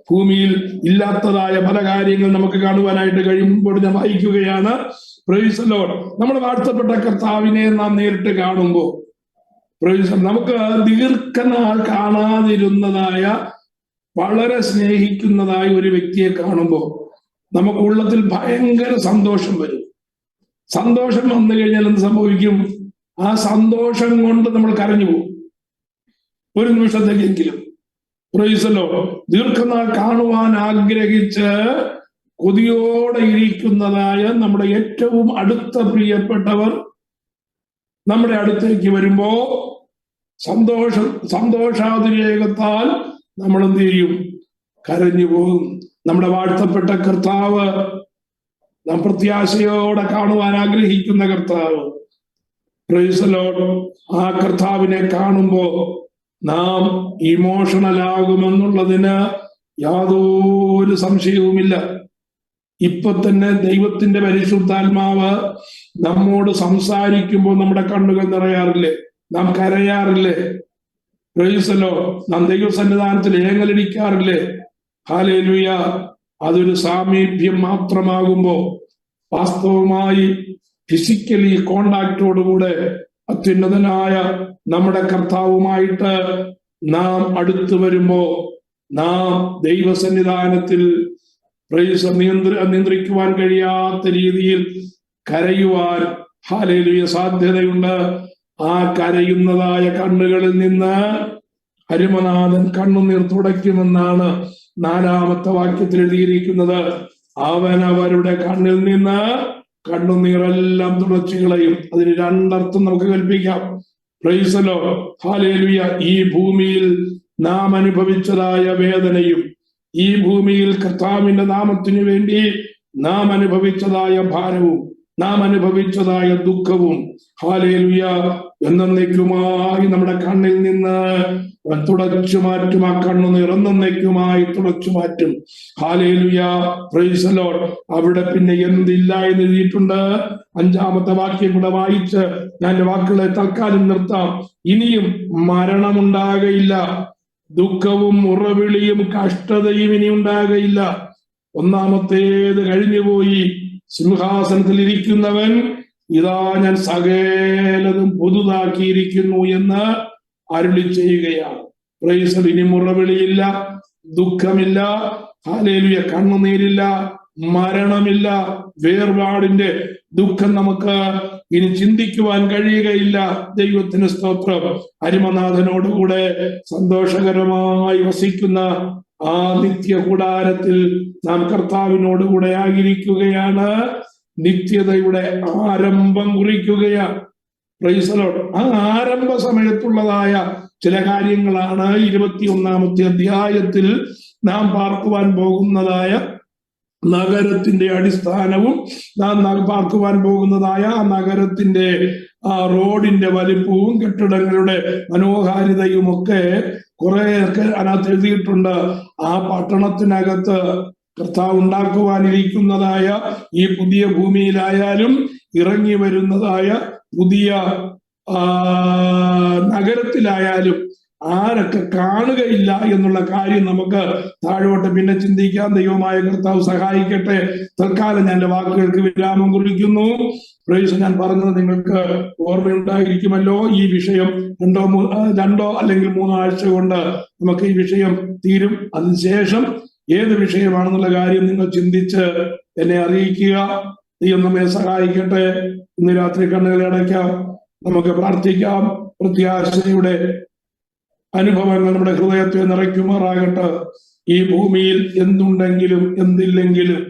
Speaker 1: ഭൂമിയിൽ ഇല്ലാത്തതായ പല കാര്യങ്ങൾ നമുക്ക് കാണുവാനായിട്ട് കഴിയുമ്പോൾ ഞാൻ വായിക്കുകയാണ്. Price the Lord. നമ്മുടെ വാഴ്ത്തപ്പെട്ട കർത്താവിനെ നാം നേരിട്ട് കാണുമ്പോൾ നമുക്ക് ദീർഘനാൾ കാണാതിരുന്നതായ, വളരെ സ്നേഹിക്കുന്നതായ ഒരു വ്യക്തിയെ കാണുമ്പോൾ നമുക്ക് ഉള്ളത്തിൽ ഭയങ്കര സന്തോഷം വരും. സന്തോഷം വന്നു കഴിഞ്ഞാൽ എന്ത് സംഭവിക്കും? ആ സന്തോഷം കൊണ്ട് നമ്മൾ കരഞ്ഞു പോകും ഒരു നിമിഷത്തേക്കെങ്കിലും. Praise the lord. ദീർഘനാൾ കാണുവാൻ ആഗ്രഹിച്ച് കൊതിയോടെ ഇരിക്കുന്നതായ നമ്മുടെ ഏറ്റവും അടുത്ത പ്രിയപ്പെട്ടവർ നമ്മുടെ അടുത്തേക്ക് വരുമ്പോ സന്തോഷാതിരേകത്താൽ നമ്മൾ എന്ത് ചെയ്യും? കരഞ്ഞു പോകും. നമ്മുടെ വാഴ്ത്തപ്പെട്ട കർത്താവ്, നാം പ്രത്യാശയോടെ കാണുവാൻ ആഗ്രഹിക്കുന്ന കർത്താവ്, പ്രൈസ് ദി ലോർഡ്, ആ കർത്താവിനെ കാണുമ്പോ നാം ഇമോഷണൽ ആകുമെന്നുള്ളതിന് യാതൊരു സംശയവുമില്ല. ഇപ്പൊ തന്നെ ദൈവത്തിന്റെ പരിശുദ്ധാത്മാവ് നമ്മോട് സംസാരിക്കുമ്പോൾ നമ്മുടെ കണ്ണുകൾ നിറയാറില്ലേ? നാം കരയാറില്ലേ? Price the Lord. നാം ദൈവസന്നിധാനത്തിൽ ഏങ്ങലടിക്കാറില്ലേ? ഹല്ലേലൂയ. അതൊരു സാമീപ്യം മാത്രമാകുമ്പോ വാസ്തവമായി ഫിസിക്കലി കോണ്ടാക്റ്റോടുകൂടെ അത്യുന്നതനായ നമ്മുടെ കർത്താവുമായിട്ട് നാം അടുത്തു വരുമ്പോ നാം ദൈവസന്നിധാനത്തിൽ നിയന്ത്രിക്കുവാൻ കഴിയാത്ത രീതിയിൽ കരയുവാൻ ഹല്ലേലൂയ സാധ്യതയുണ്ട്. ആ കരയുന്നതായ കണ്ണുകളിൽ നിന്ന് അരുമനാഥൻ കണ്ണുനീർ തുടയ്ക്കുമെന്നാണ് 4-ാമത്തെ വാക്യത്തിൽ എഴുതിയിരിക്കുന്നത്. അവൻ അവരുടെ കണ്ണിൽ നിന്ന് കണ്ണുനീരെല്ലാം തുടച്ചു കളയും. അതിന് രണ്ടർത്ഥം നമുക്ക് കൽപ്പിക്കാം. Praise the lord. ഹല്ലേലൂയ. ഈ ഭൂമിയിൽ നാം അനുഭവിച്ചതായ വേദനയും ഈ ഭൂമിയിൽ കർത്താവിന്റെ നാമത്തിനു വേണ്ടി നാം അനുഭവിച്ചതായ ഭാരവും നാം അനുഭവിച്ചതായ ദുഃഖവും ഹല്ലേലൂയ എന്നേക്കുമായി നമ്മുടെ കണ്ണിൽ നിന്ന് തുടച്ചു മാറ്റും. ആ കണ്ണുനീർ എന്നേക്കുമായി തുടച്ചു മാറ്റും. Hallelujah, price the Lord. അവിടെ പിന്നെ എന്തില്ല എന്ന് എഴുതിയിട്ടുണ്ട്. 5-ാമത്തെ വാക്യം കൂടെ വായിച്ച് ഞാൻ എന്റെ വാക്കുകളെ തൽക്കാലം നിർത്താം. ഇനിയും മരണമുണ്ടാകയില്ല, ദുഃഖവും ഉറവിളിയും കഷ്ടതയും ഇനി ഉണ്ടാകയില്ല. ഒന്നാമത്തേത് കഴിഞ്ഞുപോയി. സിംഹാസനത്തിൽ ഇരിക്കുന്നവൻ ഇതാ ഞാൻ സകലതും പുതുതാക്കിയിരിക്കുന്നു എന്ന് അരുളി ചെയ്യുകയാണ്. Price the Lord. ഇനി മുറവിളിയില്ല, ദുഃഖമില്ല, ഹല്ലേലൂയ, കണ്ണുനീരില്ല, മരണമില്ല, വേർപാടിന്റെ ദുഃഖം നമുക്ക് ഇനി ചിന്തിക്കുവാൻ കഴിയുകയില്ല. ദൈവത്തിന് സ്തോത്രം. അരിമനാഥനോടുകൂടെ സന്തോഷകരമായി വസിക്കുന്ന ആ നിത്യ കൂടാരത്തിൽ നാം കർത്താവിനോടുകൂടെ ആയിരിക്കുകയാണ്. നിത്യതയുടെ ആരംഭം കുറിക്കുകയാണ്. Price the Lord. ആ ആരംഭ സമയത്തുള്ളതായ ചില കാര്യങ്ങളാണ് 21-ാമത്തെ അധ്യായത്തിൽ നാം പാർക്കുവാൻ പോകുന്നതായ നഗരത്തിന്റെ അടിസ്ഥാനവും നാം പാർക്കുവാൻ പോകുന്നതായ ആ നഗരത്തിന്റെ ആ റോഡിന്റെ വലിപ്പവും കെട്ടിടങ്ങളുടെ മനോഹാരിതയും ഒക്കെ കുറെയൊക്കെ അതിനകത്ത് എഴുതിയിട്ടുണ്ട്. ആ പട്ടണത്തിനകത്ത് കർത്താവ് ഉണ്ടാക്കുവാനിരിക്കുന്നതായ ഈ പുതിയ ഭൂമിയിലായാലും ഇറങ്ങി വരുന്നതായ പുതിയ നഗരത്തിലായാലും ആരൊക്കെ കാണുകയില്ല എന്നുള്ള കാര്യം നമുക്ക് താഴോട്ട് പിന്നെ ചിന്തിക്കാം. ദൈവമായ കർത്താവ് സഹായിക്കട്ടെ. തൽക്കാലം ഞാൻ എന്റെ വാക്കുകൾക്ക് വിരാമം കുറിക്കുന്നു. പ്രൈസ്, ഞാൻ പറഞ്ഞത് നിങ്ങൾക്ക് ഓർമ്മയുണ്ടായിരിക്കുമല്ലോ. ഈ വിഷയം രണ്ടോ അല്ലെങ്കിൽ 3 ആഴ്ച കൊണ്ട് നമുക്ക് ഈ വിഷയം തീരും. അതിനുശേഷം ഏത് വിഷയമാണെന്നുള്ള കാര്യം നിങ്ങൾ ചിന്തിച്ച് എന്നെ അറിയിക്കുക. ദൈവം നമ്മെ സഹായിക്കട്ടെ. ഇന്ന് രാത്രി കണ്ണുകളെ അടയ്ക്കാം, നമുക്ക് പ്രാർത്ഥിക്കാം. പ്രത്യാശയുടെ അനുഭവങ്ങൾ നമ്മുടെ ഹൃദയത്തെ നിറയ്ക്കുമാറാകട്ടെ. ഈ ഭൂമിയിൽ എന്തുണ്ടെങ്കിലും എന്തില്ലെങ്കിലും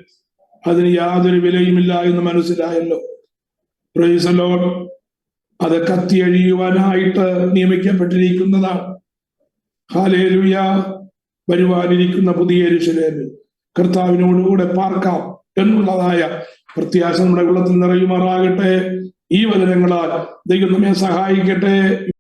Speaker 1: അതിന് യാതൊരു വിലയുമില്ല എന്ന് മനസ്സിലായല്ലോ. Price the lord. അത് കത്തിയഴിയുവാനായിട്ട് നിയമിക്കപ്പെട്ടിരിക്കുന്നതാണ്. ഹല്ലേലൂയ. വരുവാനിരിക്കുന്ന പുതിയ യെരൂശലേമിൽ കർത്താവിനോടുകൂടെ പാർക്കാം എന്നുള്ളതായ പ്രത്യാശ നമ്മുടെ ഉള്ളത്തിൽ നിറയുമാറാകട്ടെ. ഈ വചനങ്ങളാൽ ദൈവം നമ്മെ സഹായിക്കട്ടെ.